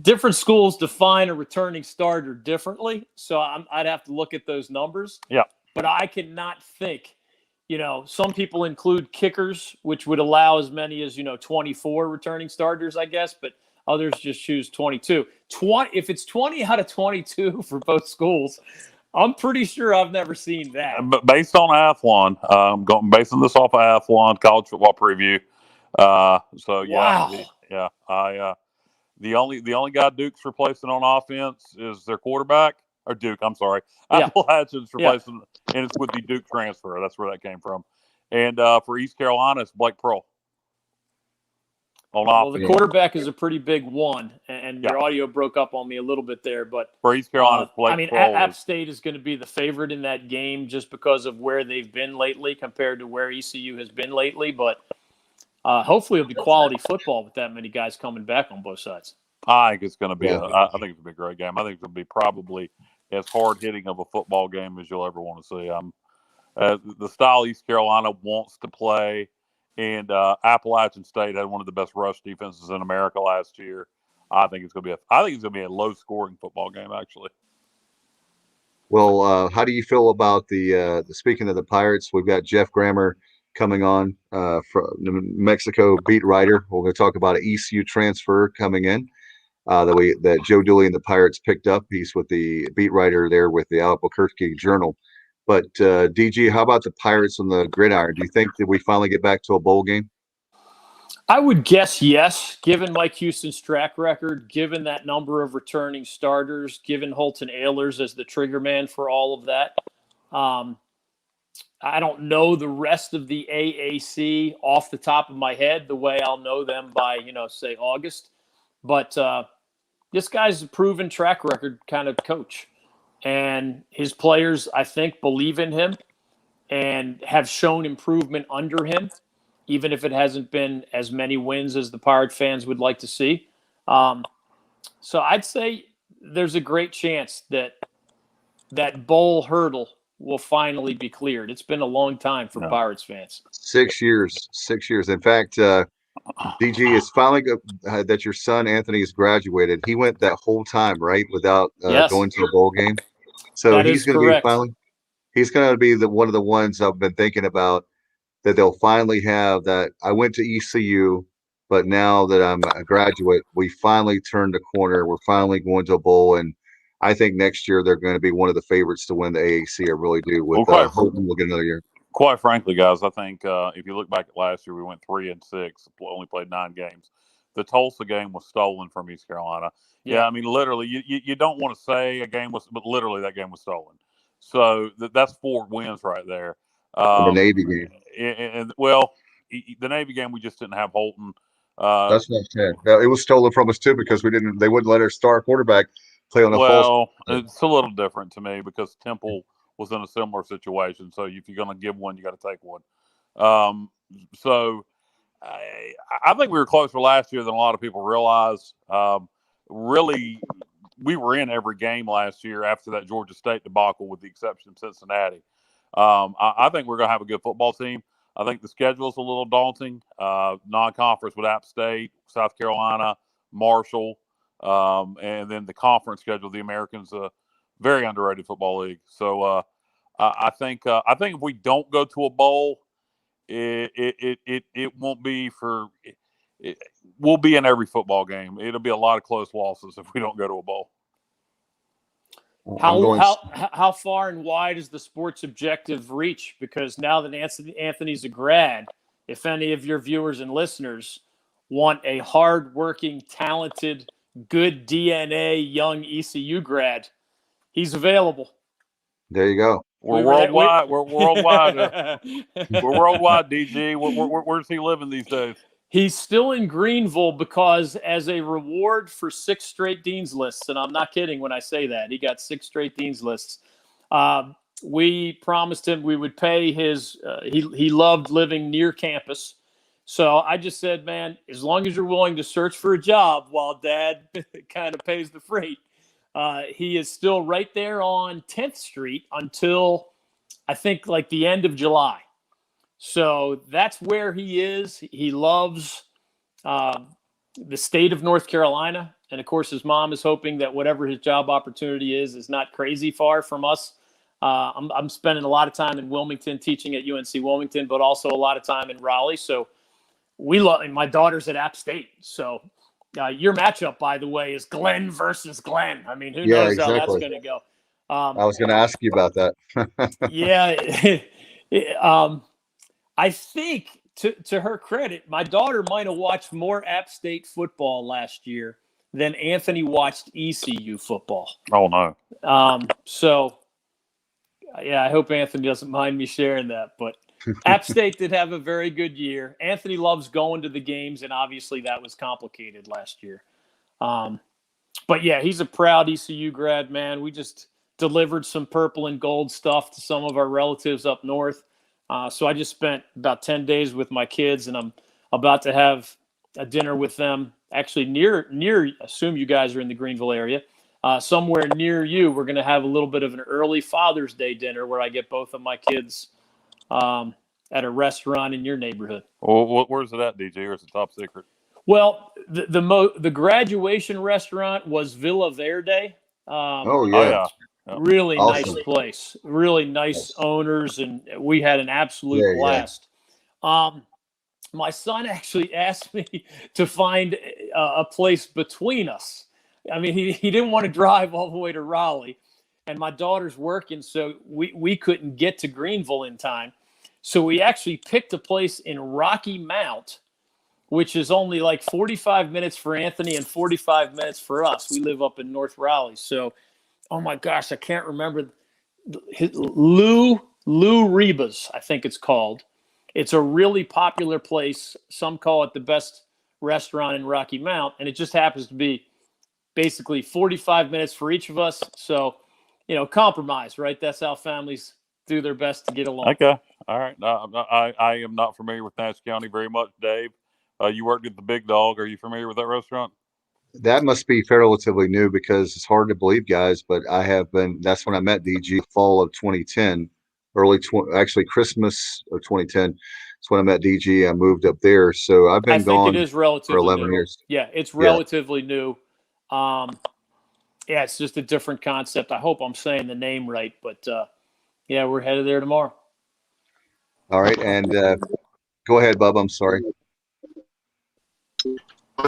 different schools define a returning starter differently. So I'd have to look at those numbers. Yeah. But I cannot think, some people include kickers, which would allow as many as, 24 returning starters, I guess, but others just choose 22. If it's 20 out of 22 for both schools, I'm pretty sure I've never seen that. But based on Athlon, basing this off of Athlon college football preview. So yeah, wow. yeah. The only guy Duke's replacing on offense is their quarterback, or Duke. I'm sorry, Appalachian's replacing, and it's with the Duke transfer. That's where that came from. And for East Carolina, it's Blake Pearl. Well, the quarterback is a pretty big one, and your audio broke up on me a little bit there. But for East Carolina, Blake Pearl. App State is going to be the favorite in that game just because of where they've been lately compared to where ECU has been lately. But hopefully it'll be quality football with that many guys coming back on both sides. I think it's going to be I think it's going to be a great game. I think it'll be probably as hard-hitting of a football game as you'll ever want to see. The style East Carolina wants to play. And Appalachian State had one of the best rush defenses in America last year. I think it's going to be a low-scoring football game, actually. Well, how do you feel about the speaking of the Pirates? We've got Geoff Grammer coming on from the Mexico beat writer. We're going to talk about an ECU transfer coming in that Joe Dooley and the Pirates picked up. He's with the beat writer there with the Albuquerque Journal. But DG, how about the Pirates on the gridiron? Do you think that we finally get back to a bowl game? I would guess yes, given Mike Houston's track record, given that number of returning starters, given Holton Ahlers as the trigger man for all of that. I don't know the rest of the AAC off the top of my head the way I'll know them by, say August. But this guy's a proven track record kind of coach. And his players, I think, believe in him and have shown improvement under him, even if it hasn't been as many wins as the Pirate fans would like to see. So I'd say there's a great chance that bowl hurdle will finally be cleared. It's been a long time for Pirates fans. 6 years. 6 years. In fact, DG, is finally that your son Anthony has graduated. He went that whole time, right, without Yes. going to a bowl game. So That he's is going to be correct. finally. He's going to be one of the ones I've been thinking about that they'll finally have that. I went to ECU, but now that I'm a graduate, we finally turned the corner. We're finally going to a bowl, and I think next year they're going to be one of the favorites to win the AAC. I really do. With hoping we'll get another year. Quite frankly, guys, I think if you look back at last year, we went 3-6, only played 9 games. The Tulsa game was stolen from East Carolina. Yeah, I mean, literally, you don't want to say a game was, but literally that game was stolen. So that's 4 wins right there. The Navy game. The Navy game, we just didn't have Holton. That's not fair. It was stolen from us too because they wouldn't let our star quarterback play on a false. Well, it's a little different to me because Temple was in a similar situation. So if you're going to give one, you got to take one. So I think we were closer last year than a lot of people realize. Really, we were in every game last year after that Georgia State debacle, with the exception of Cincinnati. I think we're going to have a good football team. I think the schedule's a little daunting. Non-conference with App State, South Carolina, Marshall, and then the conference schedule, the Americans, very underrated football league. So I think if we don't go to a bowl, it won't be for. We'll be in every football game. It'll be a lot of close losses if we don't go to a bowl. How far and wide does the Sports Objective reach? Because now that Anthony's a grad, if any of your viewers and listeners want a hard-working, talented, good DNA young ECU grad, he's available. There you go. We're worldwide. We're worldwide. We're worldwide, DG. Where's he living these days? He's still in Greenville because as a reward for 6 straight Dean's lists, and I'm not kidding when I say that, he got 6 straight Dean's lists. We promised him we would pay his he loved living near campus. So I just said, man, as long as you're willing to search for a job while Dad kind of pays the freight, he is still right there on 10th Street until I think like the end of July. So that's where he is. He loves the state of North Carolina. And, of course, his mom is hoping that whatever his job opportunity is not crazy far from us. I'm spending a lot of time in Wilmington teaching at UNC Wilmington, but also a lot of time in Raleigh. So we love – and my daughter's at App State. So your matchup, by the way, is Glenn versus Glenn. I mean, who knows how that's going to go. I was going to ask you about that. Yeah. I think, to her credit, my daughter might have watched more App State football last year than Anthony watched ECU football. Oh, no. So, yeah, I hope Anthony doesn't mind me sharing that. But App State did have a very good year. Anthony loves going to the games, and obviously that was complicated last year. But, yeah, he's a proud ECU grad, man. We just delivered some purple and gold stuff to some of our relatives up north. So I just spent about 10 days with my kids, and I'm about to have a dinner with them actually near, assume you guys are in the Greenville area, somewhere near you. We're going to have a little bit of an early Father's Day dinner where I get both of my kids at a restaurant in your neighborhood. Well, where's it at, DJ, or is it top secret? Well, the graduation restaurant was Villa Verde. Oh, yeah. Really awesome. Nice place, really nice owners, and we had an absolute blast. My son actually asked me to find a place between us. I mean, he didn't want to drive all the way to Raleigh, and my daughter's working, so we couldn't get to Greenville in time. So we actually picked a place in Rocky Mount, which is only like 45 minutes for Anthony and 45 minutes for us. We live up in North Raleigh, so. Oh my gosh, I can't remember. Lou Lou Reba's, I think it's called. It's a really popular place. Some call it the best restaurant in Rocky Mount, and it just happens to be basically 45 minutes for each of us. So, compromise, right? That's how families do their best to get along. Okay. All right. I am not familiar with Nash County very much, Dave. You worked at the Big Dog. Are you familiar with that restaurant? That must be relatively new because it's hard to believe, guys, but I have been. That's when I met DG, fall of 2010, actually Christmas of 2010. That's when I met DG. I moved up there, so I've been gone it is relatively for 11 new. years. Yeah, it's relatively new. Yeah, it's just a different concept. I hope I'm saying the name right, but yeah, we're headed there tomorrow. All right, and go ahead, Bub. I'm sorry. We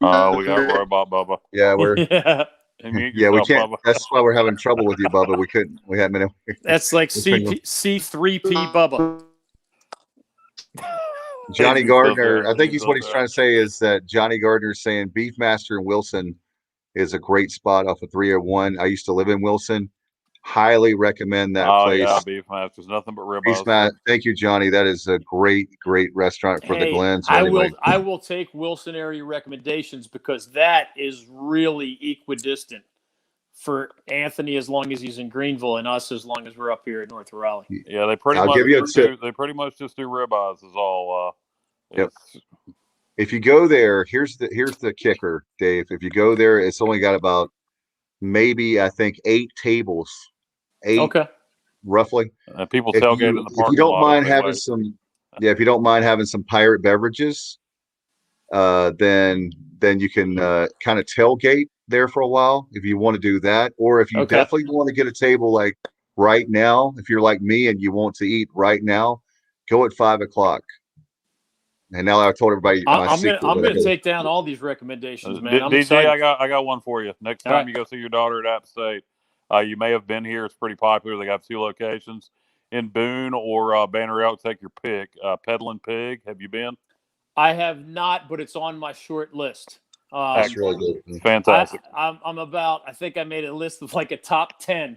got Robot Bubba. Yeah, we're Yeah. Mute yeah, we yourself, can't. Bubba. That's why we're having trouble with you, Bubba. We haven't been. That's like C3P Bubba. Johnny He's still Gardner. there. I think He's he's what still he's trying to say is that Johnny Gardner's saying Beefmaster and Wilson is a great spot off of 301. I used to live in Wilson. Highly recommend that place. Yeah, Beefmaster's nothing but ribeyes. Beefmaster. Thank you, Johnny. That is a great restaurant for the Glens. I will take Wilson area recommendations because that is really equidistant for Anthony as long as he's in Greenville and us as long as we're up here in North Raleigh. Yeah, they pretty much just do ribeyes is all. Yep. If you go there, here's the kicker, Dave. If you go there, it's only got about maybe I think 8 tables. 8. Okay. Roughly. People tailgate in the parking lot. If you don't mind having if you don't mind having some pirate beverages, then you can kind of tailgate there for a while if you want to do that, or if you definitely want to get a table like right now, if you're like me and you want to eat right now, go at 5:00. And now I've told everybody I'm gonna take down all these recommendations, man. I'm DJ, excited. I got one for you. Next time you go see your daughter at App State, you may have been here. It's pretty popular. They got 2 locations in Boone or Banner Elk. Take your pick. Peddling Pig. Have you been? I have not, but it's on my short list. That's really good. Fantastic. I think I made a list of like a top 10.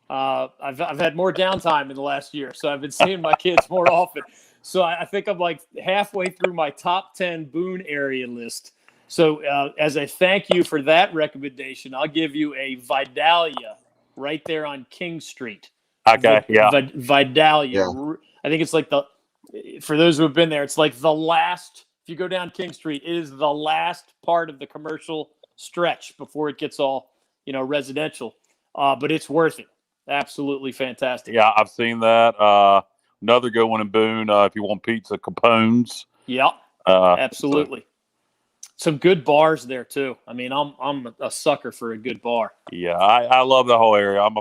I've had more downtime in the last year, so I've been seeing my kids more often. So I think I'm like halfway through my top 10 Boone area list. So as a thank you for that recommendation, I'll give you a Vidalia right there on King Street. Okay, Vidalia. Yeah. I think it's like for those who have been there, it's like the last, if you go down King Street, it is the last part of the commercial stretch before it gets all, residential. But it's worth it. Absolutely fantastic. Yeah, I've seen that. Another good one in Boone. If you want pizza, Capone's. Yeah, absolutely. Some good bars there too. I mean, I'm a sucker for a good bar. Yeah, I love the whole area. I'm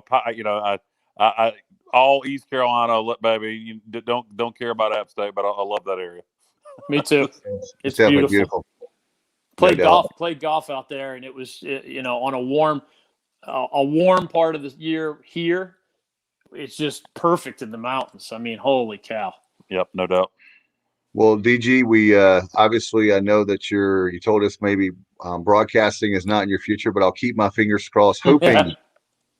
I all East Carolina, baby. You don't care about App State, but I love that area. Me too. It's beautiful. Played golf out there, and it was on a warm part of the year here. It's just perfect in the mountains. I mean, holy cow. Yep, no doubt. Well, DG, we obviously I know that you told us maybe broadcasting is not in your future, but I'll keep my fingers crossed, hoping,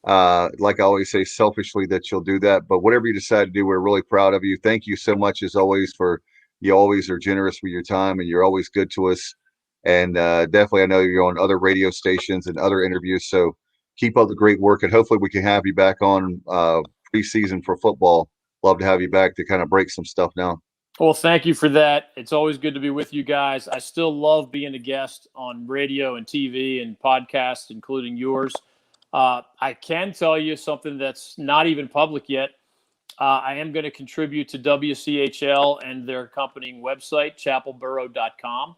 like I always say, selfishly that you'll do that. But whatever you decide to do, we're really proud of you. Thank you so much as always you always are generous with your time and you're always good to us. And definitely, I know you're on other radio stations and other interviews. So keep up the great work, and hopefully we can have you back on preseason for football. Love to have you back to kind of break some stuff down. Well, thank you for that. It's always good to be with you guys. I still love being a guest on radio and TV and podcasts, including yours. I can tell you something that's not even public yet. I am going to contribute to WCHL and their accompanying website, chapelboro.com.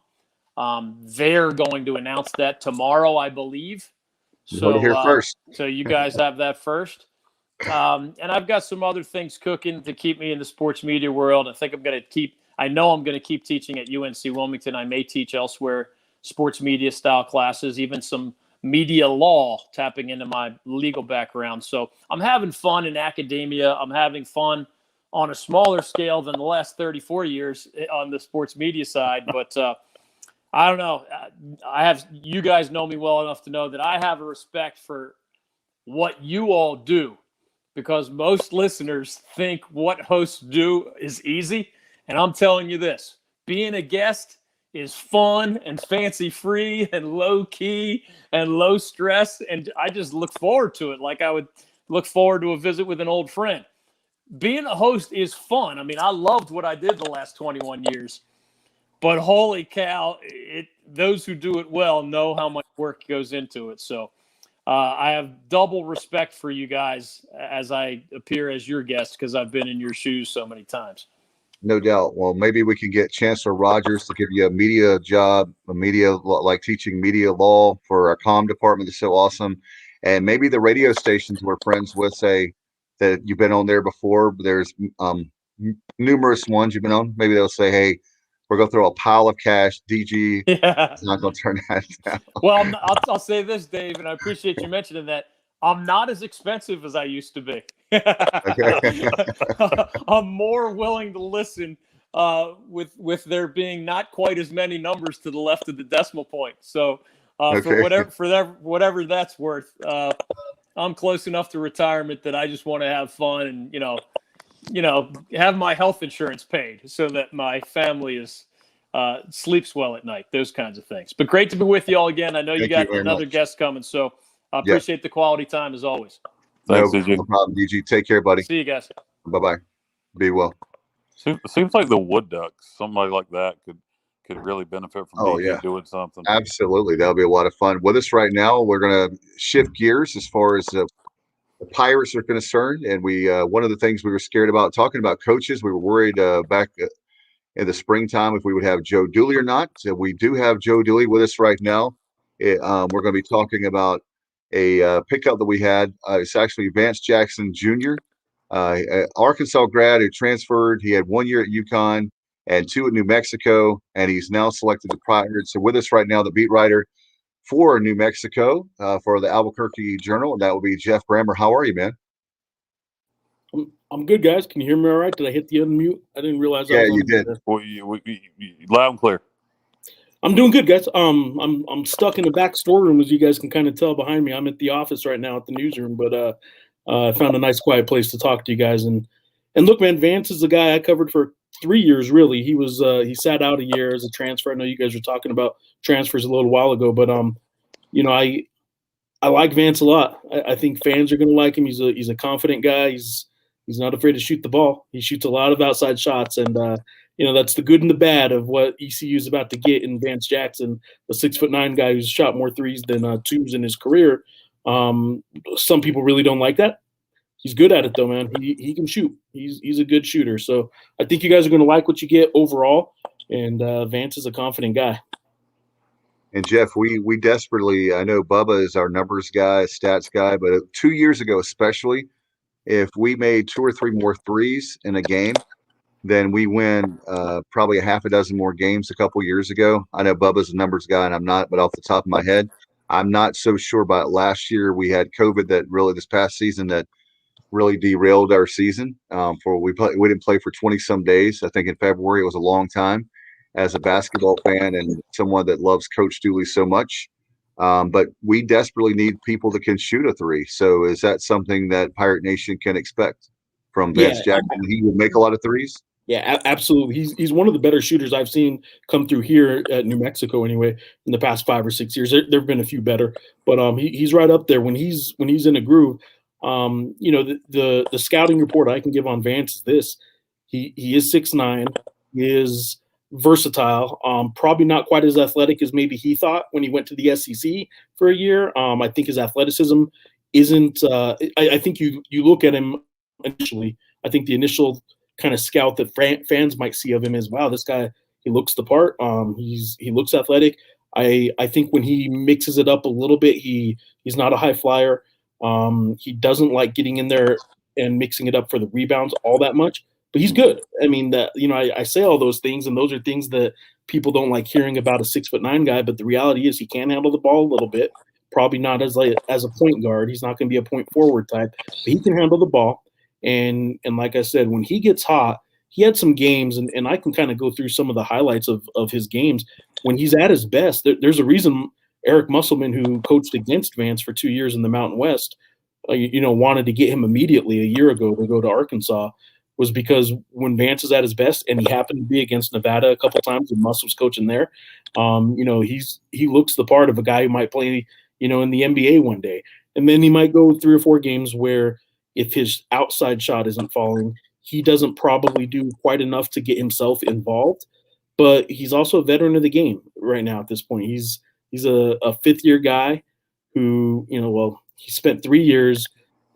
They're going to announce that tomorrow, I believe. So here first. So you guys have that first. And I've got some other things cooking to keep me in the sports media world. I know I'm going to keep teaching at UNC Wilmington. I may teach elsewhere, sports media style classes, even some media law, tapping into my legal background. So I'm having fun in academia. I'm having fun on a smaller scale than the last 34 years on the sports media side. But I don't know. You guys know me well enough to know that I have a respect for what you all do, because most listeners think what hosts do is easy. And I'm telling you this, being a guest is fun and fancy free and low key and low stress. And I just look forward to it like I would look forward to a visit with an old friend. Being a host is fun. I mean, I loved what I did the last 21 years, but holy cow, those who do it well know how much work goes into it. So I have double respect for you guys as I appear as your guest because I've been in your shoes so many times. No doubt. Well, maybe we can get Chancellor Rogers to give you a media job, like teaching media law for our comm department. That's so awesome. And maybe the radio stations we're friends with say that you've been on there before. There's numerous ones you've been on. Maybe they'll say, hey, we're going to throw a pile of cash. DG is not going to turn that down. Well, I'll say this, Dave, and I appreciate you mentioning that. I'm not as expensive as I used to be. I'm more willing to listen with there being not quite as many numbers to the left of the decimal point. So for whatever that's worth, I'm close enough to retirement that I just want to have fun and have my health insurance paid so that my family is sleeps well at night. Those kinds of things. But great to be with you all again. I know you got another guest coming, so I appreciate the quality time as always. Thanks, no problem, DG. Take care, buddy. See you guys. Bye-bye. Be well. Seems like the Wood Ducks, somebody like that could really benefit from DG doing something. Absolutely. That'll be a lot of fun. With us right now, we're going to shift gears as far as the Pirates are concerned. And we one of the things we were scared about talking about coaches, we were worried back in the springtime if we would have Joe Dooley or not. So we do have Joe Dooley with us right now. We're going to be talking about a pickup that we had. It's actually Vance Jackson Jr., Arkansas grad who transferred. He had 1 year at UConn and 2 at New Mexico, and he's now selected the Pirates. So with us right now, the beat writer for New Mexico for the Albuquerque Journal, and that will be Geoff Grammer. How are you, man? I'm good, guys. Can you hear me all right? Did I hit the unmute? I didn't realize. Yeah, you did. Well, loud and clear. I'm doing good, guys. I'm stuck in the back storeroom, as you guys can kind of tell behind me. I'm at the office right now at the newsroom, but I found a nice, quiet place to talk to you guys. And look, man, Vance is the guy I covered for 3 years. Really, he sat out a year as a transfer. I know you guys were talking about transfers a little while ago, but I like Vance a lot. I think fans are going to like him. He's a confident guy. He's not afraid to shoot the ball. He shoots a lot of outside shots, and that's the good and the bad of what ECU is about to get in Vance Jackson, a 6'9" guy who's shot more threes than twos in his career. Some people really don't like that. He's good at it though, man. He can shoot. He's a good shooter. So I think you guys are going to like what you get overall. And Vance is a confident guy. And Geoff, we desperately, I know Bubba is our numbers guy, stats guy, but 2 years ago especially, if we made 2 or 3 more threes in a game, then we win probably a half a dozen more games a couple years ago. I know Bubba's a numbers guy, and I'm not, but off the top of my head, I'm not so sure about last year. We had COVID that really, this past season, that really derailed our season. We didn't play for 20-some days. I think in February, it was a long time as a basketball fan and someone that loves Coach Dooley so much. But we desperately need people that can shoot a three. So is that something that Pirate Nation can expect from Vance Jackson? He will make a lot of threes? Yeah, absolutely. He's one of the better shooters I've seen come through here at New Mexico anyway in the past 5 or 6 years. There have been a few better, but he's right up there when he's in a groove. The scouting report I can give on Vance is this: he is 6'9", he is versatile, probably not quite as athletic as maybe he thought when he went to the SEC for a year. I think his athleticism isn't I think you look at him initially, I think the initial kind of scout that fans might see of him is, wow, this guy, he looks the part. He looks athletic. I think when he mixes it up a little bit, he's not a high flyer. He doesn't like getting in there and mixing it up for the rebounds all that much, but he's good. I mean, I say all those things, and those are things that people don't like hearing about a 6'9" guy. But the reality is, he can handle the ball a little bit. Probably not as a point guard. He's not going to be a point forward type, but he can handle the ball. And like I said, when he gets hot, he had some games, and I can kind of go through some of the highlights of his games when he's at his best. There's a reason Eric Musselman, who coached against Vance for 2 years in the Mountain West, wanted to get him immediately a year ago to go to Arkansas was because when Vance is at his best, and he happened to be against Nevada a couple times when Muss was coaching there, he looks the part of a guy who might play, in the NBA one day. And then he might go 3 or 4 games where if his outside shot isn't falling, he doesn't probably do quite enough to get himself involved. But he's also a veteran of the game right now at this point. He's a fifth-year guy who, he spent 3 years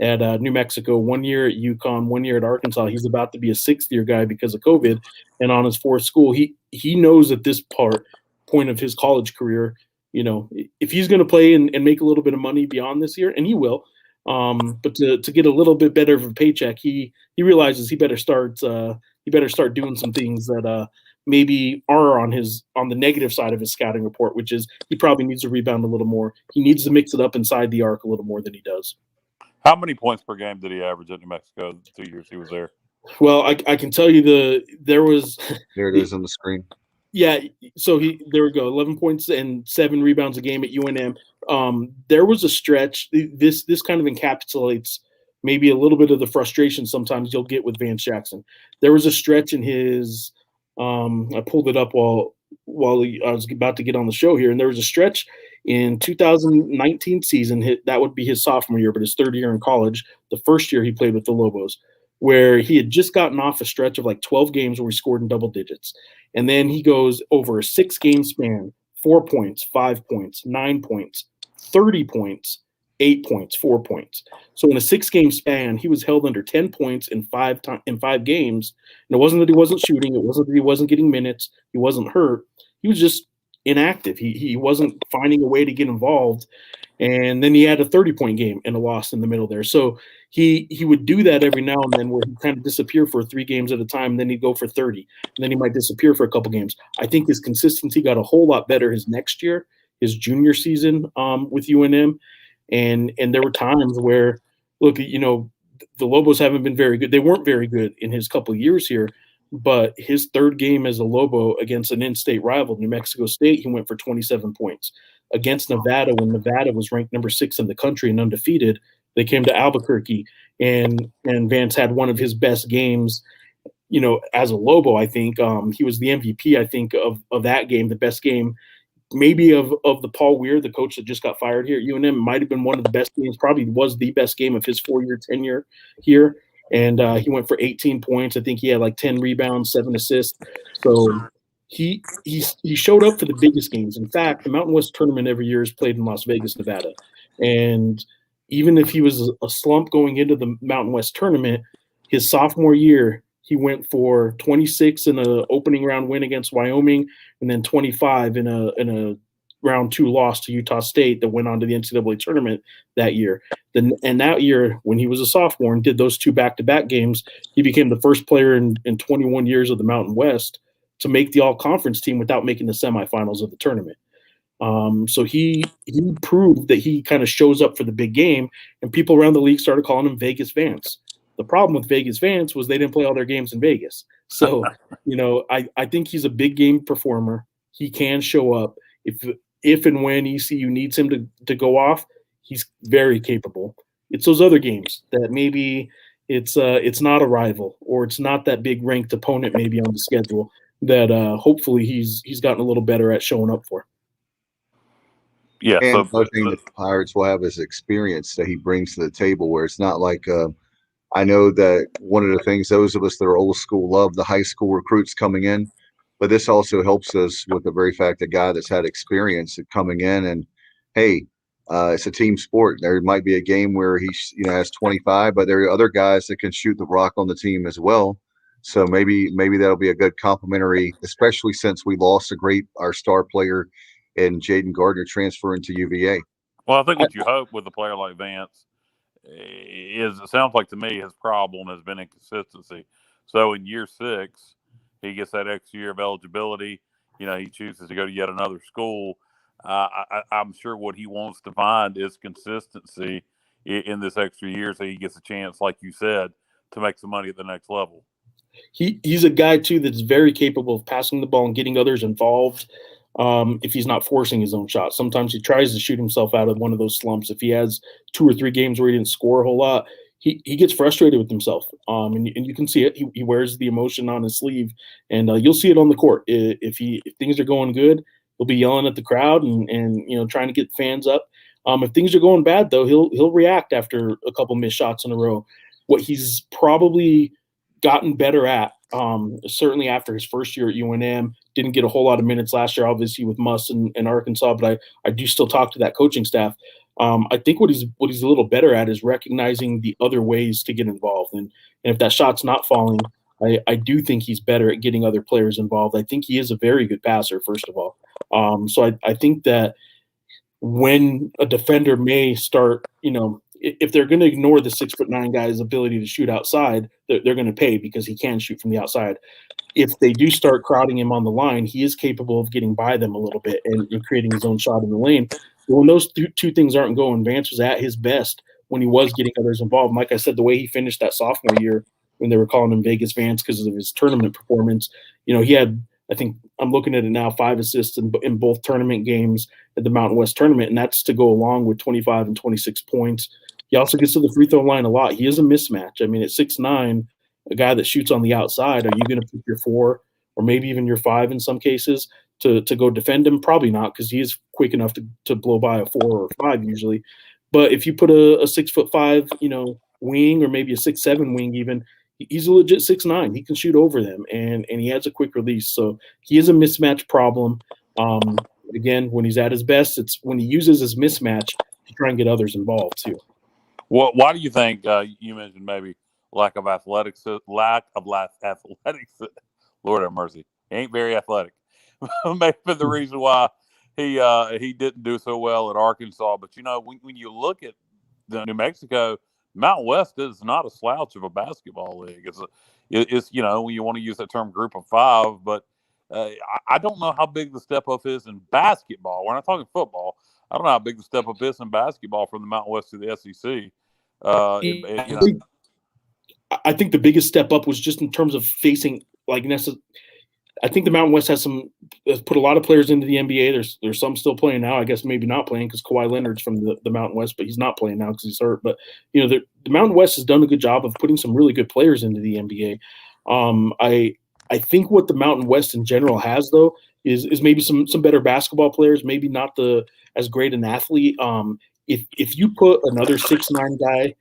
at New Mexico, 1 year at UConn, 1 year at Arkansas. He's about to be a sixth-year guy because of COVID and on his fourth school. He knows at this point of his college career, if he's going to play and make a little bit of money beyond this year, and he will, but to get a little bit better of a paycheck, he realizes he better start doing some things that maybe are on the negative side of his scouting report, which is he probably needs to rebound a little more. He needs to mix it up inside the arc a little more than he does. How many points per game did he average at New Mexico the 2 years he was there? Well, I can tell you there was there it is on the screen. Yeah, so there we go, 11 points and 7 rebounds a game at UNM. There was a stretch. This kind of encapsulates maybe a little bit of the frustration sometimes you'll get with Vance Jackson. There was a stretch in his I pulled it up while I was about to get on the show here, and there was a stretch in 2019 season. That would be his sophomore year, but his third year in college, the first year he played with the Lobos, where he had just gotten off a stretch of like 12 games where he scored in double digits. And then he goes over a 6-game span, 4 points, 5 points, 9 points, 30 points, 8 points, 4 points. So in a 6-game span, he was held under 10 points in 5 games. And it wasn't that he wasn't shooting. It wasn't that he wasn't getting minutes. He wasn't hurt. He was just inactive. He wasn't finding a way to get involved. And then he had a 30-point game and a loss in the middle there. So he would do that every now and then where he'd kind of disappear for 3 games at a time, and then he'd go for 30. And then he might disappear for a couple games. I think his consistency got a whole lot better his next year, his junior season with UNM. And there were times where, look, the Lobos haven't been very good. They weren't very good in his couple of years here. But his third game as a Lobo against an in-state rival, New Mexico State, he went for 27 points. Against Nevada, when Nevada was ranked number 6 in the country and undefeated, they came to Albuquerque, and Vance had one of his best games, as a Lobo. I think he was the MVP, I think, of that game, the best game maybe of the Paul Weir, the coach that just got fired here at UNM. Might have been one of the best games, probably was the best game of his 4-year tenure here. And he went for 18 points. I think he had like 10 rebounds, 7 assists. So he showed up for the biggest games. In fact, the Mountain West tournament every year is played in Las Vegas, Nevada. And even if he was a slump going into the Mountain West tournament, his sophomore year, he went for 26 in an opening round win against Wyoming, and then 25 in a round 2 loss to Utah State that went on to the NCAA tournament that year. And that year, when he was a sophomore and did those 2 back-to-back games, he became the first player in 21 years of the Mountain West to make the all-conference team without making the semifinals of the tournament. So he proved that he kind of shows up for the big game, and people around the league started calling him Vegas Vance. The problem with Vegas Vance was they didn't play all their games in Vegas. So, I think he's a big game performer. He can show up. If and when ECU needs him to go off, he's very capable. It's those other games that maybe it's not a rival or it's not that big ranked opponent maybe on the schedule that hopefully he's gotten a little better at showing up for. Yeah. And the thing that the Pirates will have is experience that he brings to the table, where it's not like I know that one of the things those of us that are old school love the high school recruits coming in, but this also helps us with the very fact that guy that's had experience coming in and, hey, it's a team sport. There might be a game where he has 25, but there are other guys that can shoot the rock on the team as well. So maybe that'll be a good complementary, especially since we lost our star player in Jaden Gardner transferring to UVA. Well, I think what you hope with a player like Vance is, it sounds like to me his problem has been inconsistency. So in year 6, he gets that extra year of eligibility. He chooses to go to yet another school. I'm sure what he wants to find is consistency in this extra year, so he gets a chance, like you said, to make some money at the next level. He's a guy too that's very capable of passing the ball and getting others involved. if he's not forcing his own shot. Sometimes he tries to shoot himself out of one of those slumps. If he has 2 or 3 games where he didn't score a whole lot, he gets frustrated with himself. And you can see it. He wears the emotion on his sleeve, and you'll see it on the court. If things are going good, he'll be yelling at the crowd and trying to get fans up. If things are going bad, though, he'll react after a couple missed shots in a row. What he's probably gotten better at, certainly after his first year at UNM, didn't get a whole lot of minutes last year, obviously with Muss and Arkansas, but I do still talk to that coaching staff. I think what he's a little better at is recognizing the other ways to get involved, and if that shot's not falling, I do think he's better at getting other players involved. I think he is a very good passer, first of all. So I think that when a defender may start, if they're going to ignore the 6'9" guy's ability to shoot outside, they're going to pay because he can shoot from the outside. If they do start crowding him on the line, he is capable of getting by them a little bit and creating his own shot in the lane. But when those two things aren't going, Vance was at his best when he was getting others involved. And like I said, the way he finished that sophomore year when they were calling him Vegas Vance because of his tournament performance, he had, I think I'm looking at it now, 5 assists in both tournament games at the Mountain West tournament, and that's to go along with 25 and 26 points. He also gets to the free throw line a lot. He is a mismatch. I mean, at 6'9", a guy that shoots on the outside, are you going to put your 4 or maybe even your 5 in some cases to go defend him? Probably not, because he is quick enough to blow by a 4 or 5 usually. But if you put a 6'5", wing, or maybe a 6'7" wing even, he's a legit 6'9". He can shoot over them, and he has a quick release. So he is a mismatch problem. Again, when he's at his best, it's when he uses his mismatch to try and get others involved too. Why do you think you mentioned maybe lack of athletics? Lord have mercy, he ain't very athletic. Maybe the reason why he didn't do so well at Arkansas. But when you look at the New Mexico, Mountain West is not a slouch of a basketball league. It's when you want to use that term group of 5, but I don't know how big the step up is in basketball. We're not talking football. I don't know how big the step up is in basketball from the Mountain West to the SEC. I think the biggest step up was just in terms of facing I think the Mountain West has put a lot of players into the NBA. There's some still playing now. I guess maybe not playing because Kawhi Leonard's from the Mountain West, but he's not playing now because he's hurt. But the Mountain West has done a good job of putting some really good players into the NBA. I think what the Mountain West in general has, though, is maybe some better basketball players, maybe not as great an athlete. If you put another 6'9" guy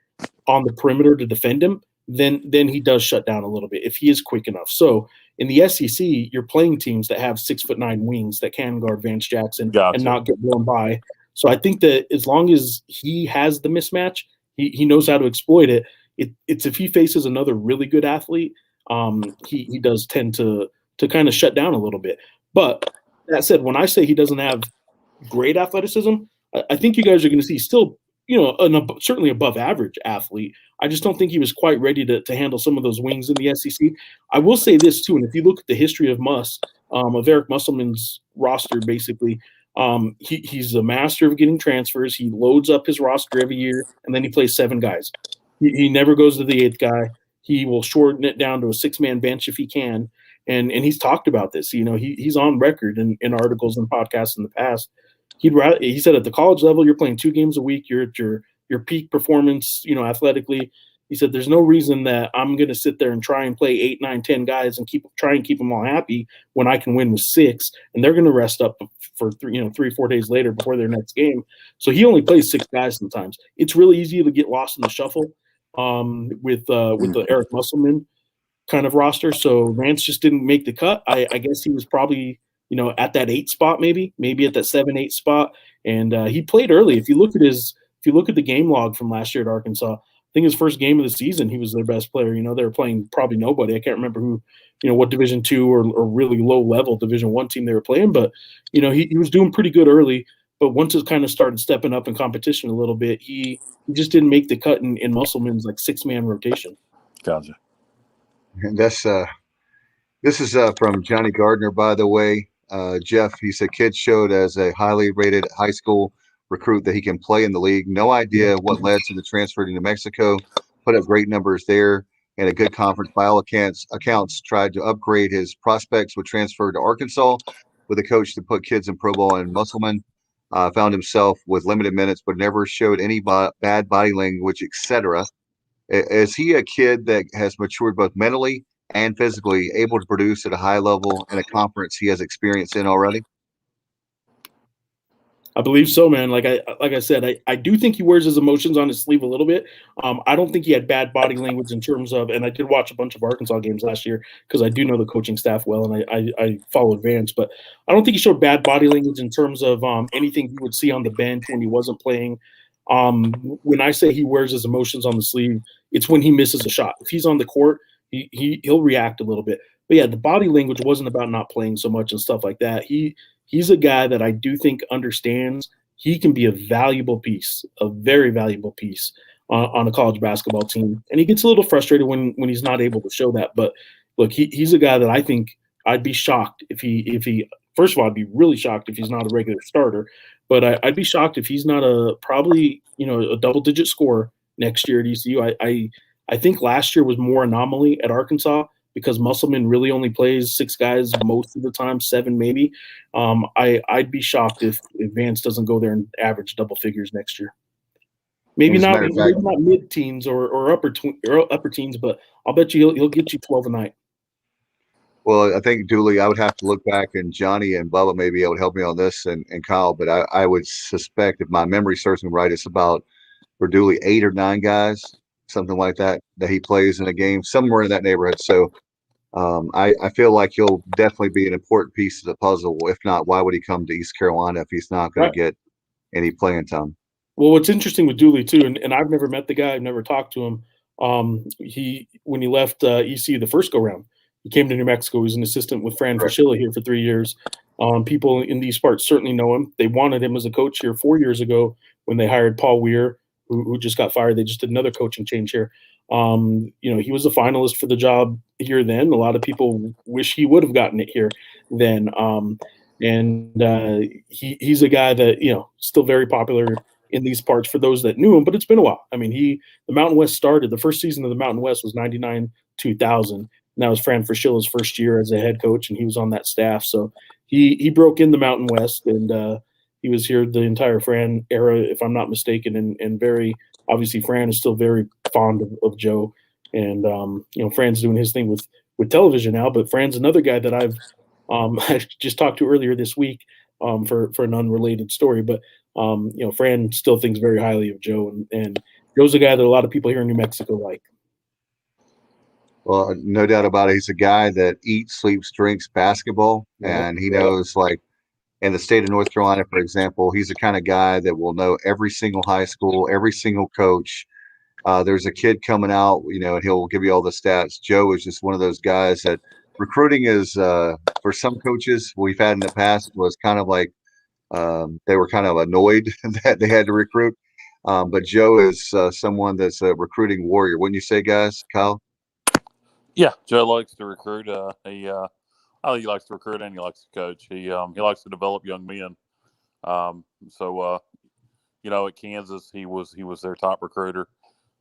on the perimeter to defend him, then he does shut down a little bit if he is quick enough. So in the SEC, you're playing teams that have 6'9" wings that can guard Vance Jackson and not get blown by. So I think that as long as he has the mismatch, he knows how to exploit it. It's if he faces another really good athlete, he does tend to kind of shut down a little bit. But that said, when I say he doesn't have great athleticism, I think you guys are going to see still, certainly above average athlete. I just don't think he was quite ready to handle some of those wings in the SEC. I will say this too, and if you look at the history of of Eric Musselman's roster, basically, he's a master of getting transfers. He loads up his roster every year, and then he plays 7 guys. He never goes to the 8th guy. He will shorten it down to a 6-man bench if he can, and he's talked about this. He's on record in articles and podcasts in the past. He said at the college level, you're playing 2 games a week. You're at your peak performance, athletically. He said, there's no reason that I'm going to sit there and try and play 8, 9, 10 guys and keep them all happy when I can win with 6, and they're going to rest up for 3-4 days later before their next game. So he only plays 6 guys sometimes. It's really easy to get lost in the shuffle with the Eric Musselman kind of roster. So Vance just didn't make the cut. I guess he was probably at that 8 spot, maybe at that 7-8 spot. And he played early. If you look at the game log from last year at Arkansas, I think his first game of the season, he was their best player. They were playing probably nobody. I can't remember who, what Division II or really low level Division I team they were playing, but he was doing pretty good early. But once it kind of started stepping up in competition a little bit, he just didn't make the cut in Musselman's 6-man rotation. Gotcha. And this is from Johnny Gardner, by the way. Geoff, he said, kid showed as a highly rated high school recruit that he can play in the league. No idea what led to the transfer to New Mexico. Put up great numbers there and a good conference. By all accounts tried to upgrade his prospects, would transfer to Arkansas, with a coach to put kids in pro ball, and Musselman found himself with limited minutes, but never showed any bad body language, etc. Is he a kid that has matured both mentally and physically, able to produce at a high level in a conference he has experience in already? I believe so, man. Like I said, I do think he wears his emotions on his sleeve a little bit. I don't think he had bad body language in terms of, and I did watch a bunch of Arkansas games last year because I do know the coaching staff well, and I followed Vance, but I don't think he showed bad body language in terms of anything you would see on the bench when he wasn't playing. When I say he wears his emotions on the sleeve, it's when he misses a shot. If he's on the court, he'll react a little bit. But yeah, the body language wasn't about not playing so much and stuff like that. He's a guy that I do think understands he can be a valuable piece, a very valuable piece on a college basketball team. And he gets a little frustrated when he's not able to show that. But look, he's a guy that I think I'd be shocked if he first of all, I'd be really shocked if he's not a regular starter. But I'd be shocked if he's not probably a double-digit scorer next year at ECU. I think last year was more anomaly at Arkansas because Musselman really only plays 6 guys most of the time, 7 maybe. I'd be shocked if Vance doesn't go there and average double figures next year. Maybe not mid-teens or upper teens, but I'll bet you he'll get you 12 a night. Well, I think, Dooley, I would have to look back, and Johnny and Bubba may be able to help me on this, and Kyle, but I would suspect, if my memory serves me right, it's about, for Dooley, 8 or 9 guys, something like that he plays in a game, somewhere in that neighborhood. So I feel like he'll definitely be an important piece of the puzzle. If not, why would he come to East Carolina if he's not going to get any playing time? Well, what's interesting with Dooley too, and I've never met the guy, I've never talked to him. When he left ECU the first go round, he came to New Mexico. He was an assistant with Fran Fraschilla here for 3 years. People in these parts certainly know him. They wanted him as a coach here 4 years ago when they hired Paul Weir, who just got fired. They just did another coaching change here. He was a finalist for the job here then. A lot of people wish he would have gotten it here then. He's a guy that, still very popular in these parts for those that knew him, but it's been a while. I mean, the Mountain West started, the first season of the Mountain West was 99-2000. And that was Fran Fraschilla's first year as a head coach, and he was on that staff. So he broke in the Mountain West, and he was here the entire Fran era, if I'm not mistaken, and very obviously Fran is still very fond of Joe, and Fran's doing his thing with television now. But Fran's another guy that I just talked to earlier this week for an unrelated story. But Fran still thinks very highly of Joe, and Joe's a guy that a lot of people here in New Mexico like. Well, no doubt about it. He's a guy that eats, sleeps, drinks basketball, and he knows, like, in the state of North Carolina, for example, he's the kind of guy that will know every single high school, every single coach. There's a kid coming out, and he'll give you all the stats. Joe is just one of those guys that recruiting is, for some coaches we've had in the past, was kind of like they were kind of annoyed that they had to recruit. But Joe is someone that's a recruiting warrior. Wouldn't you say, guys? Kyle? Yeah, Joe likes to recruit. I think he likes to recruit and he likes to coach. He likes to develop young men. At Kansas, he was their top recruiter.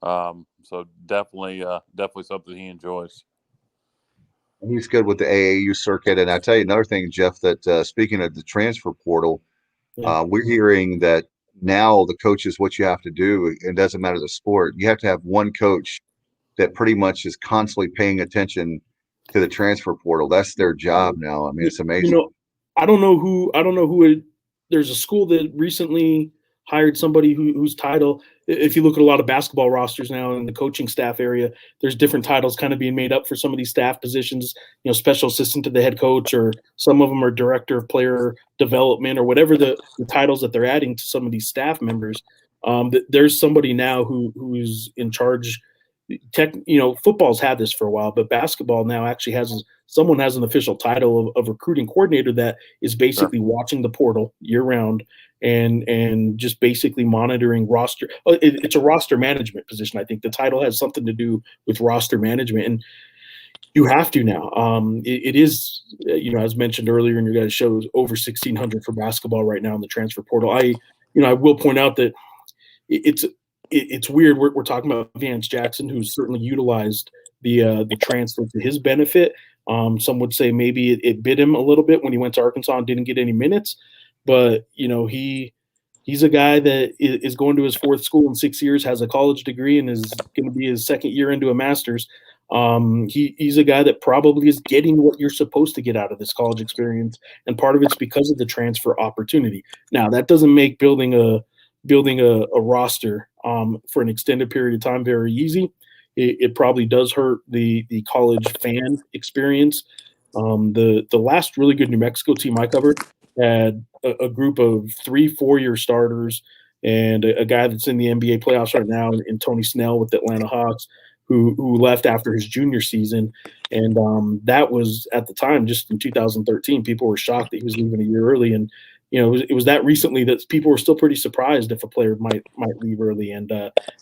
So definitely something he enjoys. He's good with the AAU circuit. And I tell you another thing, Geoff, that speaking of the transfer portal, we're hearing that now the coaches, what you have to do, it doesn't matter the sport, you have to have one coach that pretty much is constantly paying attention to the transfer portal. That's their job now. I mean, it's amazing. I don't know who there's a school that recently hired somebody whose title, if you look at a lot of basketball rosters now in the coaching staff area, there's different titles kind of being made up for some of these staff positions, special assistant to the head coach, or some of them are director of player development, or whatever the titles that they're adding to some of these staff members. There's somebody now who's in charge. Football's had this for a while, but basketball now actually has an official title of recruiting coordinator that is basically watching the portal year round and just basically monitoring roster. It's a roster management position. I think the title has something to do with roster management, and you have to now. It is, as mentioned earlier in your guys' shows, over 1,600 for basketball right now in the transfer portal. I will point out that it's weird. We're talking about Vance Jackson, who's certainly utilized the transfer to his benefit. Some would say maybe it bit him a little bit when he went to Arkansas and didn't get any minutes. But, he's a guy that is going to his fourth school in 6 years, has a college degree, and is going to be his second year into a master's. He's a guy that probably is getting what you're supposed to get out of this college experience, and part of it's because of the transfer opportunity. Now, that doesn't make building a roster for an extended period of time very easy. It probably does hurt the college fan experience. The last really good New Mexico team I covered had a group of 3 4-year starters and a guy that's in the NBA playoffs right now in Tony Snell with the Atlanta Hawks, who left after his junior season. And that was at the time, just in 2013, people were shocked that he was leaving a year early. And, it was that recently that people were still pretty surprised if a player might leave early. And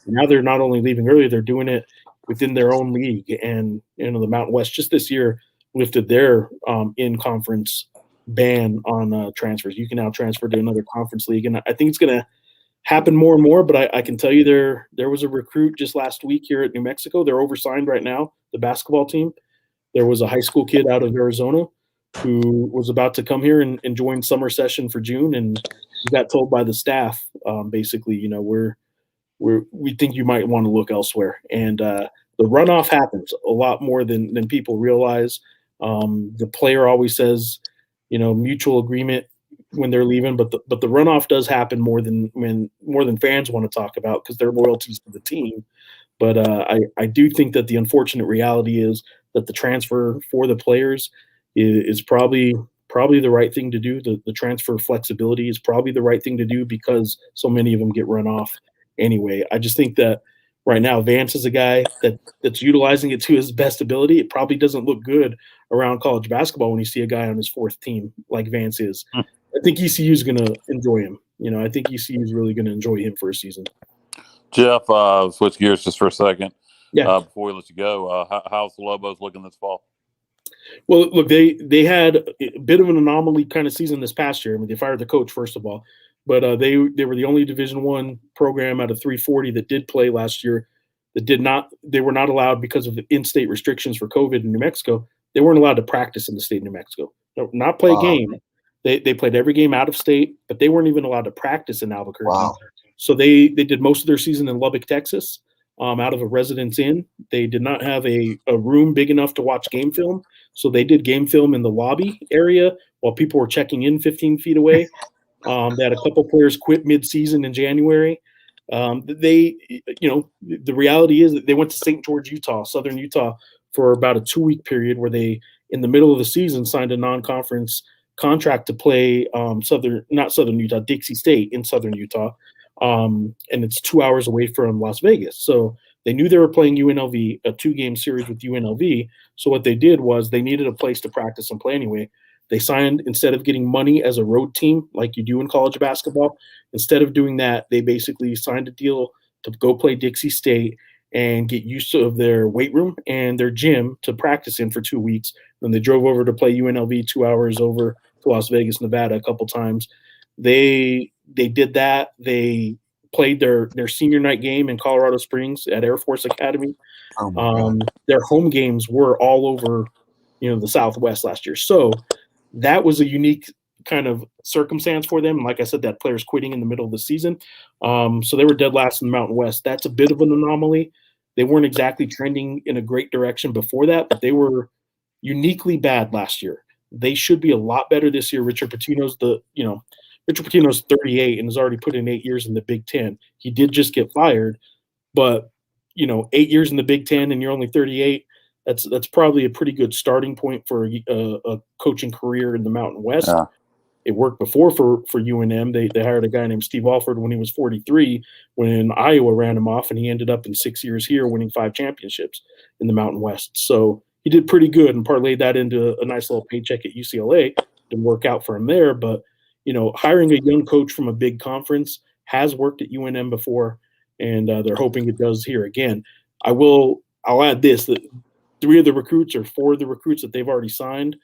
now they're not only leaving early, they're doing it within their own league. And, the Mountain West just this year lifted their in-conference ban on transfers. You can now transfer to another conference league. And I think it's going to happen more and more, but I can tell you there was a recruit just last week here at New Mexico. They're oversigned right now, the basketball team. There was a high school kid out of Arizona who was about to come here and join summer session for June, and he got told by the staff, basically, we think you might want to look elsewhere. And the runoff happens a lot more than people realize. The player always says, mutual agreement when they're leaving, but the runoff does happen more than fans want to talk about because they're loyalties to the team. But I do think that the unfortunate reality is that the transfer for the players is probably the right thing to do. The transfer flexibility is probably the right thing to do because so many of them get run off anyway. I just think that right now Vance is a guy that's utilizing it to his best ability. It probably doesn't look good around college basketball when you see a guy on his fourth team like Vance is. I think ECU is going to enjoy him. I think ECU is really going to enjoy him for a season. Jeff, switch gears just for a second. Yeah. Before we let you go, how's the Lobos looking this fall? Well, look, they had a bit of an anomaly kind of season this past year. I mean, they fired the coach first of all, but they were the only Division I program out of 340 that did play last year. They were not allowed because of the in-state restrictions for COVID in New Mexico. They weren't allowed to practice in the state of New Mexico. Not play a game. They played every game out of state, but they weren't even allowed to practice in Albuquerque. Wow. So they did most of their season in Lubbock, Texas, out of a residence inn. They did not have a room big enough to watch game film, so they did game film in the lobby area while people were checking in 15 feet away. They had a couple players quit mid-season in January. The reality is that they went to St. George, Utah, Southern Utah, for about a 2-week period where they, in the middle of the season, signed a non-conference contract to play Dixie State in Southern Utah. And it's 2 hours away from Las Vegas. So they knew they were playing UNLV, a 2-game series with UNLV. So what they did was they needed a place to practice and play anyway. They signed, instead of getting money as a road team like you do in college basketball, instead of doing that, they basically signed a deal to go play Dixie State and get used to their weight room and their gym to practice in for 2 weeks. Then they drove over to play UNLV 2 hours over to Las Vegas, Nevada a couple times. They did that. They played their senior night game in Colorado Springs at Air Force Academy. Their home games were all over, the Southwest last year. So that was a unique kind of circumstance for them. And like I said, that players quitting in the middle of the season. So they were dead last in the Mountain West. That's a bit of an anomaly. They weren't exactly trending in a great direction before that, but they were uniquely bad last year. They should be a lot better this year. Richard Pitino's 38 and has already put in 8 years in the Big Ten. He did just get fired, but 8 years in the Big Ten and you're only 38. That's probably a pretty good starting point for a coaching career in the Mountain West. Yeah. It worked before for UNM. They hired a guy named Steve Alford when he was 43 when Iowa ran him off, and he ended up in 6 years here winning 5 championships in the Mountain West. So he did pretty good and parlayed that into a nice little paycheck at UCLA. Didn't work out for him there, but hiring a young coach from a big conference has worked at UNM before, and they're hoping it does here again. I'll add this, that 4 of the recruits that they've already signed.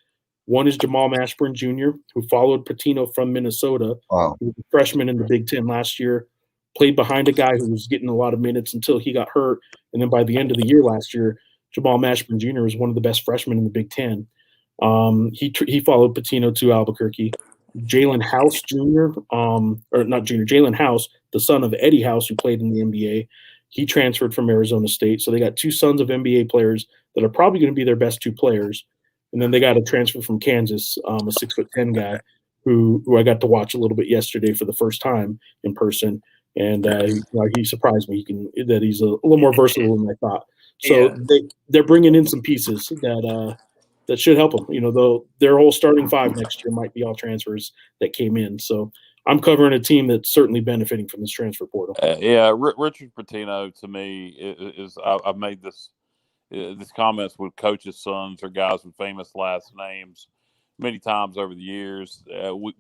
One is Jamal Mashburn Jr., who followed Patino from Minnesota. Wow. He was a freshman in the Big Ten last year, played behind a guy who was getting a lot of minutes until he got hurt. And then by the end of the year last year, Jamal Mashburn Jr. was one of the best freshmen in the Big Ten. He followed Pitino to Albuquerque. Jalen House Jr., or not Jr., Jalen House, the son of Eddie House, who played in the NBA, he transferred from Arizona State. So they got two sons of NBA players that are probably going to be their best two players. And then they got a transfer from Kansas, a 6'10" guy who I got to watch a little bit yesterday for the first time in person. And he surprised me. That he's a little more versatile than I thought. So they're bringing in some pieces that should help them. Though their whole starting five next year might be all transfers that came in. So I'm covering a team that's certainly benefiting from this transfer portal. Richard Pitino to me is I've made this comments with coaches' sons or guys with famous last names many times over the years.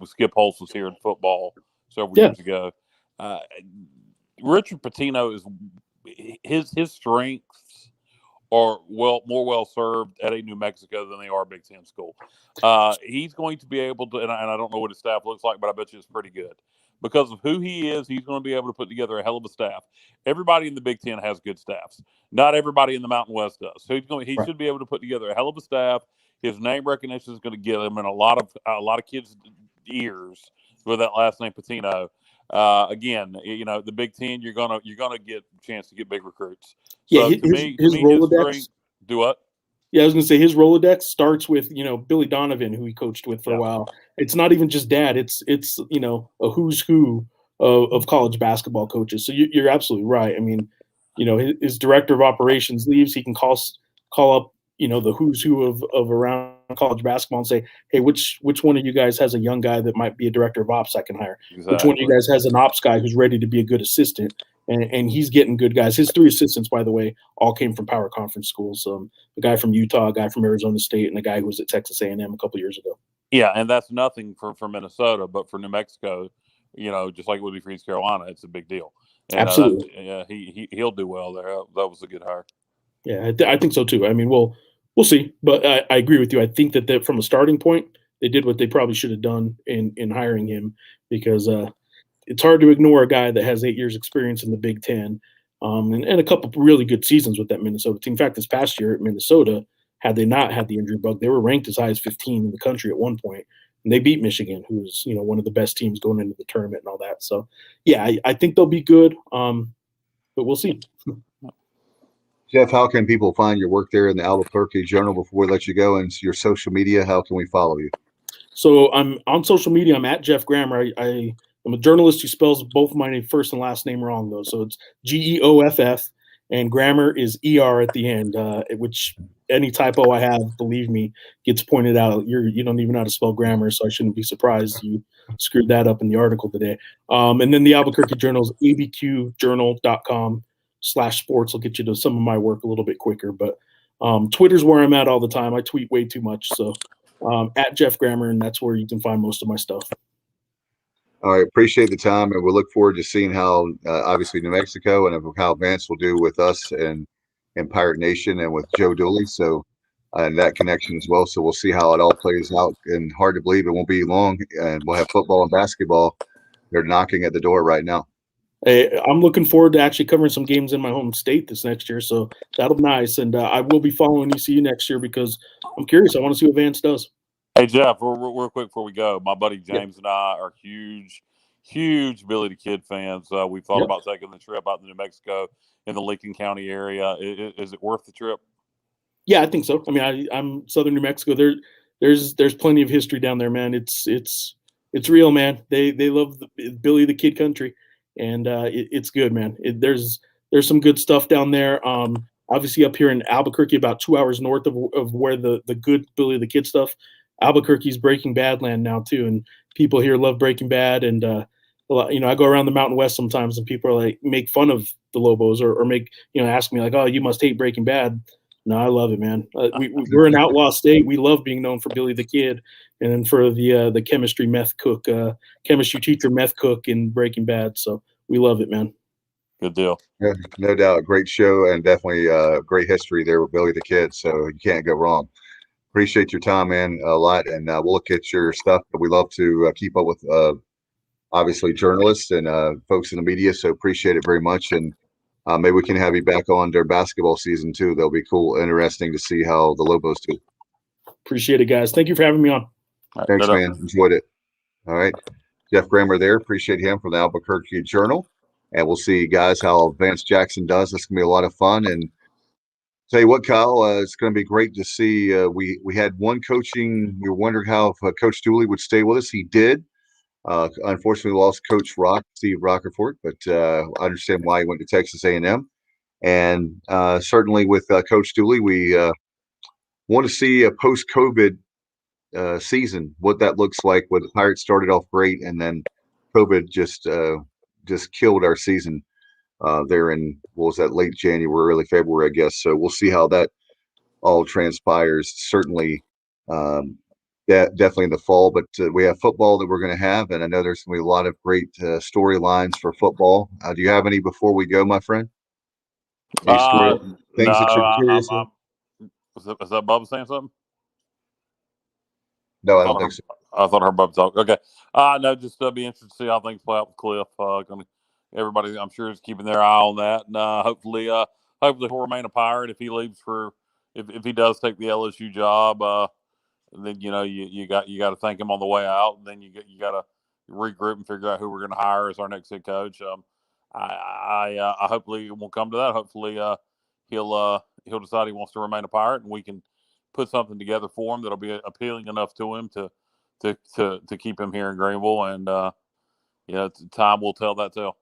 Skip Holtz was here in football several years ago. Richard Pitino is his strengths are more well served at a New Mexico than they are a Big Ten school. He's going to be able to, and I don't know what his staff looks like, but I bet you it's pretty good. Because of who he is, he's going to be able to put together a hell of a staff. Everybody in the Big Ten has good staffs. Not everybody in the Mountain West does. So he should be able to put together a hell of a staff. His name recognition is going to get him in a lot of kids' ears with that last name Pitino. Again, the Big Ten, you're gonna get a chance to get big recruits. So his Rolodex. Do what? Yeah, I was gonna say his Rolodex starts with Billy Donovan, who he coached with for a while. It's not even just dad; it's a who's who of college basketball coaches. So you're absolutely right. I mean, his director of operations leaves, he can call up the who's who of around college basketball and say, hey, which one of you guys has a young guy that might be a director of ops I can hire? Exactly. Which one of you guys has an ops guy who's ready to be a good assistant? And he's getting good guys. His three assistants, by the way, all came from power conference schools. A guy from Utah, a guy from Arizona State, and a guy who was at Texas A&M a couple years ago. Yeah, and that's nothing for Minnesota, but for New Mexico, just like it would be for East Carolina, it's a big deal. And, absolutely. He'll do well there. That was a good hire. Yeah, I think so too. I mean, we'll see, but I agree with you. I think that from a starting point, they did what they probably should have done in hiring him, because it's hard to ignore a guy that has 8 years experience in the Big Ten, and a couple really good seasons with that Minnesota team. In fact, this past year at Minnesota, had they not had the injury bug, they were ranked as high as 15 in the country at one point, and they beat Michigan, who's one of the best teams going into the tournament and all that. So, yeah, I think they'll be good, but we'll see. Geoff, how can people find your work there in the Albuquerque Journal before we let you go, and your social media? How can we follow you? So I'm on social media. I'm at Geoff Grammer. I'm a journalist who spells both my first and last name wrong, though. So it's Geoff, and Grammer is ER at the end, which any typo I have, believe me, gets pointed out. You don't even know how to spell grammar, so I shouldn't be surprised you screwed that up in the article today. And then the Albuquerque Journal is abqjournal.com/sports. Will get you to some of my work a little bit quicker. But Twitter's where I'm at all the time. I tweet way too much. So at Geoff Grammer, and that's where you can find most of my stuff. All right, appreciate the time, and we'll look forward to seeing how, obviously, New Mexico and how Vance will do with us and Pirate Nation and with Joe Dooley. So, and that connection as well. So we'll see how it all plays out. And hard to believe it won't be long, and we'll have football and basketball. They're knocking at the door right now. Hey, I'm looking forward to actually covering some games in my home state this next year, so that'll be nice. And I will be following ECU next year because I'm curious. I want to see what Vance does. Hey, Geoff, real quick before we go, my buddy James and I are huge Billy the Kid fans. We've thought about taking the trip out to New Mexico in the Lincoln County area. Is it worth the trip? Yeah, I think so. I mean, I'm Southern New Mexico. There's plenty of history down there, man. It's real, man. They love Billy the Kid country, and it's good, man. There's some good stuff down there. Obviously, up here in Albuquerque, about 2 hours north of where the good Billy the Kid stuff. Albuquerque's Breaking Bad land now too, and people here love Breaking Bad. And I go around the Mountain West sometimes, and people are like make fun of the Lobos or make ask me like, "Oh, you must hate Breaking Bad." No, I love it, man. We're an outlaw state. We love being known for Billy the Kid, and then for the chemistry teacher meth cook in Breaking Bad. So we love it, man. Good deal. Yeah, no doubt, great show, and definitely great history there with Billy the Kid. So you can't go wrong. Appreciate your time, man, a lot, and we'll look at your stuff. But we love to keep up with, obviously, journalists and folks in the media. So appreciate it very much, and maybe we can have you back on during basketball season too. That'll be cool, interesting to see how the Lobos do. Appreciate it, guys. Thank you for having me on. All right, Thanks, no, man. Enjoyed it. All right. Geoff Grammer there. Appreciate him from the Albuquerque Journal. And we'll see, guys, how Vance Jackson does. It's going to be a lot of fun. And tell you what, Kyle, it's going to be great to see. We had one coaching. We were wondering how if Coach Dooley would stay with us. He did. Unfortunately, we lost Coach Steve Rockerford, but I understand why he went to Texas A&M. And certainly with Coach Dooley, we want to see a post-COVID season, what that looks like. Where the Pirates started off great, and then COVID just killed our season there in, what was that, late January, early February, I guess. So we'll see how that all transpires. Certainly, definitely in the fall. But we have football that we're going to have, and I know there's going to be a lot of great storylines for football. Do you have any before we go, my friend? Any things that you're curious about? Is that Bubba saying something? No, I don't think so. I thought I heard Bubba talk. Okay. No, just be interested to see how things play out with Cliff. Everybody, I'm sure, is keeping their eye on that, and hopefully he'll remain a Pirate if he leaves if he does take the LSU job. Then you got to thank him on the way out, and then you got to regroup and figure out who we're going to hire as our next head coach. I hopefully it won't come to that. Hopefully he'll decide he wants to remain a Pirate, and we can put something together for him that'll be appealing enough to him to keep him here in Greenville. And time will tell that tale.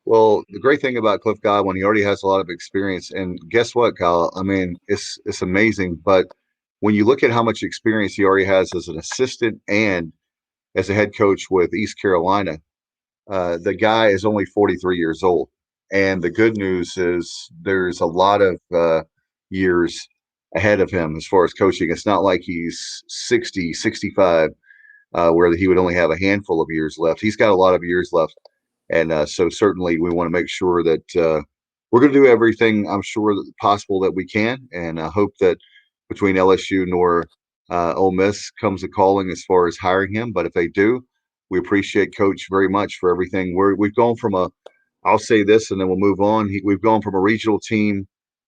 Well, the great thing about Cliff Godwin, he already has a lot of experience, and guess what, Kyle? I mean, it's amazing. But when you look at how much experience he already has as an assistant and as a head coach with East Carolina, the guy is only 43 years old. And the good news is there's a lot of years ahead of him as far as coaching. It's not like he's 60, 65, where he would only have a handful of years left. He's got a lot of years left. And so certainly we want to make sure that we're going to do everything, I'm sure, possible that we can. And I hope that between LSU nor Ole Miss comes a calling as far as hiring him. But if they do, we appreciate Coach very much for everything. We've gone from I'll say this and then we'll move on. We've gone from a regional team.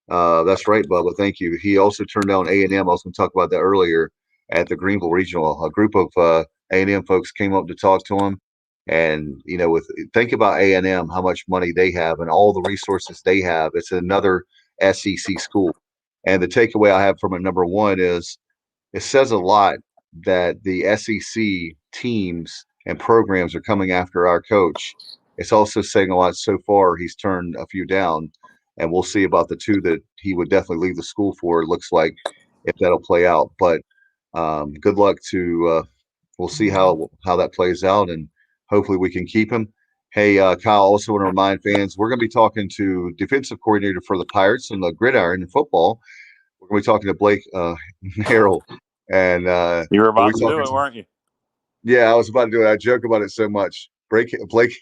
That's right, Bubba. Thank you. He also turned down A&M. I was going to talk about that earlier at the Greenville Regional. A group of A&M folks came up to talk to him. And, think about A&M, how much money they have and all the resources they have. It's another SEC school. And the takeaway I have from it, number one, is it says a lot that the SEC teams and programs are coming after our coach. It's also saying a lot so far. He's turned a few down, and we'll see about the two that he would definitely leave the school for. It looks like if that'll play out. But good luck to we'll see how that plays out, and hopefully we can keep him. Hey, Kyle, also want to remind fans, we're going to be talking to defensive coordinator for the Pirates in the gridiron in football. We're going to be talking to Blake Harrell. And you were about to do it, weren't you? Yeah, I was about to do it. I joke about it so much. Blake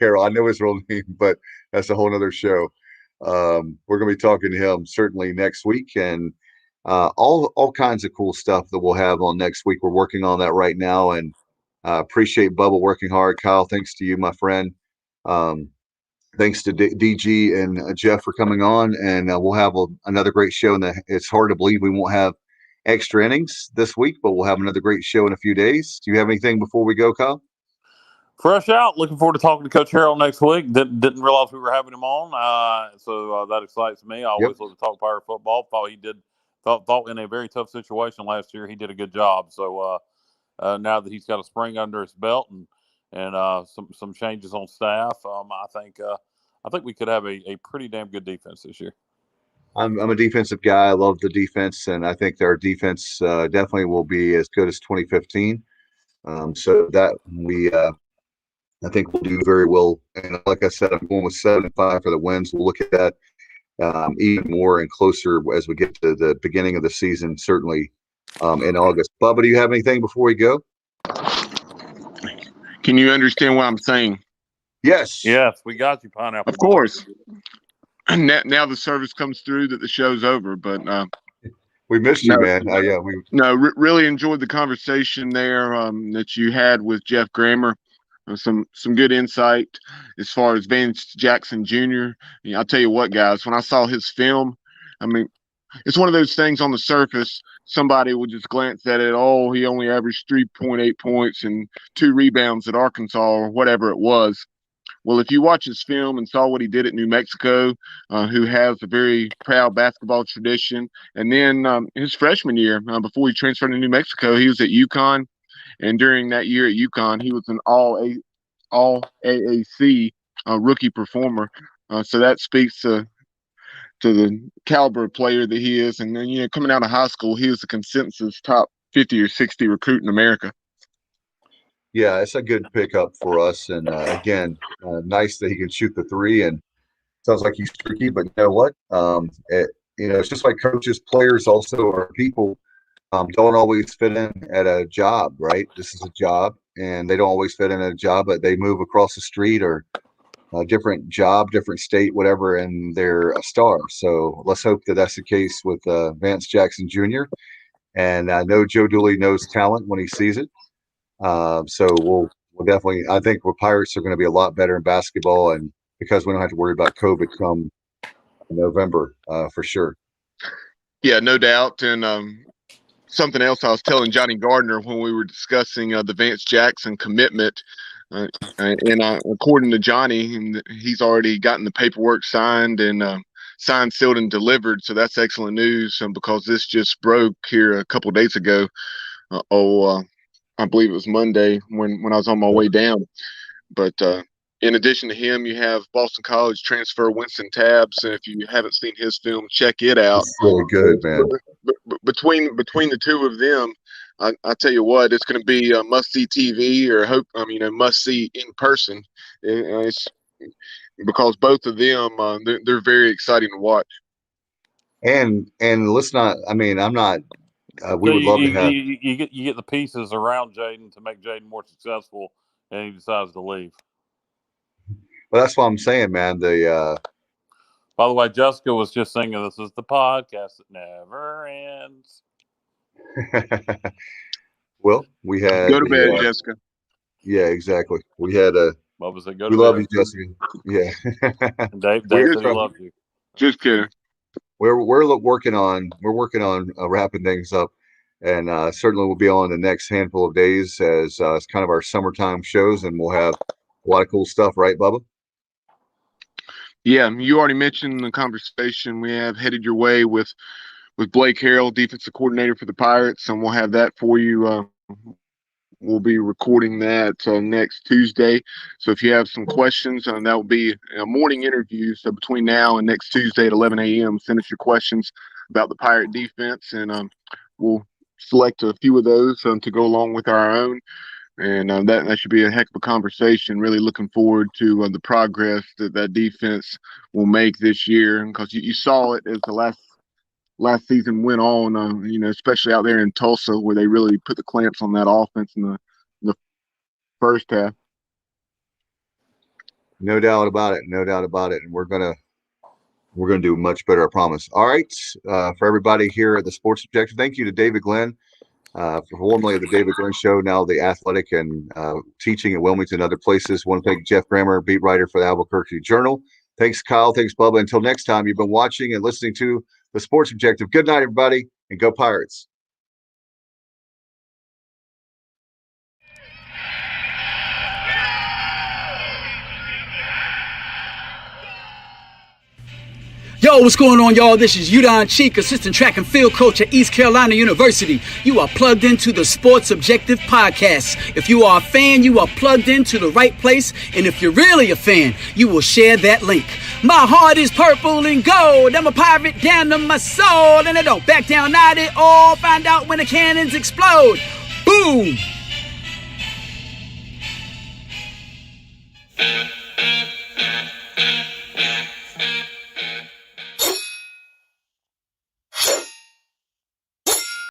Harrell, I know his real name, but that's a whole other show. We're going to be talking to him certainly next week, and all kinds of cool stuff that we'll have on next week. We're working on that right now, and appreciate Bubba working hard. Kyle, thanks to you, my friend. Thanks to DG and Geoff for coming on, and we'll have another great show. It's hard to believe we won't have extra innings this week, but we'll have another great show in a few days. Do you have anything before we go, Kyle? Fresh out. Looking forward to talking to Coach Harrell next week. Didn't realize we were having him on, so that excites me. I always love to talk Pirate football. Thought in a very tough situation last year, he did a good job. So now that he's got a spring under his belt and some changes on staff, I think we could have a pretty damn good defense this year. I'm a defensive guy. I love the defense, and I think their defense definitely will be as good as 2015. So that I think we'll do very well. And like I said, I'm going with 7-5 for the wins. We'll look at that even more and closer as we get to the beginning of the season, certainly in August. Bubba, do you have anything before we go? Can you understand what I'm saying? Yes. Yes, we got you, Pineapple. Of course. Now the service comes through that the show's over, but we missed you, man. Really enjoyed the conversation there that you had with Geoff Grammer. some good insight as far as Vance Jackson Jr. I'll tell you what, guys, when I saw his film, I mean, it's one of those things on the surface, somebody would just glance at it, oh, he only averaged 3.8 points and 2 rebounds at Arkansas or whatever it was. Well, if you watch his film and saw what he did at New Mexico, who has a very proud basketball tradition, and then his freshman year, before he transferred to New Mexico, he was at UConn, and during that year at UConn, he was an all AAC rookie performer. So that speaks to the caliber of player that he is. And then, coming out of high school, he was the consensus top 50 or 60 recruit in America. Yeah, it's a good pickup for us. And again, nice that he can shoot the three. And sounds like he's tricky, but you know what? It's just like coaches, players also, or people don't always fit in at a job, right? This is a job, and they don't always fit in at a job, but they move across the street or a different job, different state, whatever, and they're a star. So let's hope that that's the case with Vance Jackson Jr. And I know Joe Dooley knows talent when he sees it. So we'll definitely, I think the Pirates are going to be a lot better in basketball, and because we don't have to worry about COVID come November, for sure. Yeah, no doubt. And something else I was telling Johnny Gardner when we were discussing the Vance Jackson commitment, and according to Johnny, he's already gotten the paperwork signed and signed, sealed, and delivered. So that's excellent news because this just broke here a couple of days ago. I believe it was Monday when I was on my way down. But in addition to him, you have Boston College transfer Winston Tabbs. And if you haven't seen his film, check it out. It's really good, man. Between the two of them, I tell you what, it's going to be a must-see TV or must-see in person. It's because both of them, they're very exciting to watch. And let's not. I mean, I'm not. We would love to have. You get the pieces around Jaden to make Jaden more successful, and he decides to leave. Well, that's what I'm saying, man. By the way, Jessica was just singing, "This is the podcast that never ends." Well, we had go to bed, Jessica. Yeah, exactly. We had a. What was it? Go we to love bed. you, Jessica. Yeah. And Dave said he loved you. Just kidding. We're working on wrapping things up, and certainly we'll be on the next handful of days as it's kind of our summertime shows, and we'll have a lot of cool stuff, right, Bubba? Yeah, you already mentioned the conversation we have headed your way with Blake Harrell, defensive coordinator for the Pirates, and we'll have that for you. We'll be recording that next Tuesday. So if you have some questions, that will be a morning interview. So between now and next Tuesday at 11 a.m., send us your questions about the Pirate defense, and we'll select a few of those to go along with our own. And that should be a heck of a conversation. Really looking forward to the progress that defense will make this year, because you saw it as the last season went on, especially out there in Tulsa, where they really put the clamps on that offense in the first half. No doubt about it. No doubt about it. And we're gonna do much better, I promise. All right, for everybody here at the Sports Objective, thank you to David Glenn, formerly of the David Glenn Show, now the Athletic and teaching at Wilmington and other places. Want to thank Geoff Grammer, beat writer for the Albuquerque Journal. Thanks, Kyle. Thanks, Bubba. Until next time, you've been watching and listening to the Sports Objective. Good night, everybody, and go Pirates. Yo, what's going on, y'all? This is Udon Cheek, assistant track and field coach at East Carolina University. You are plugged into the Sports Objective podcast. If you are a fan, you are plugged into the right place. And if you're really a fan, you will share that link. My heart is purple and gold. I'm a pirate down to my soul. And I don't back down, not at all. Find out when the cannons explode. Boom!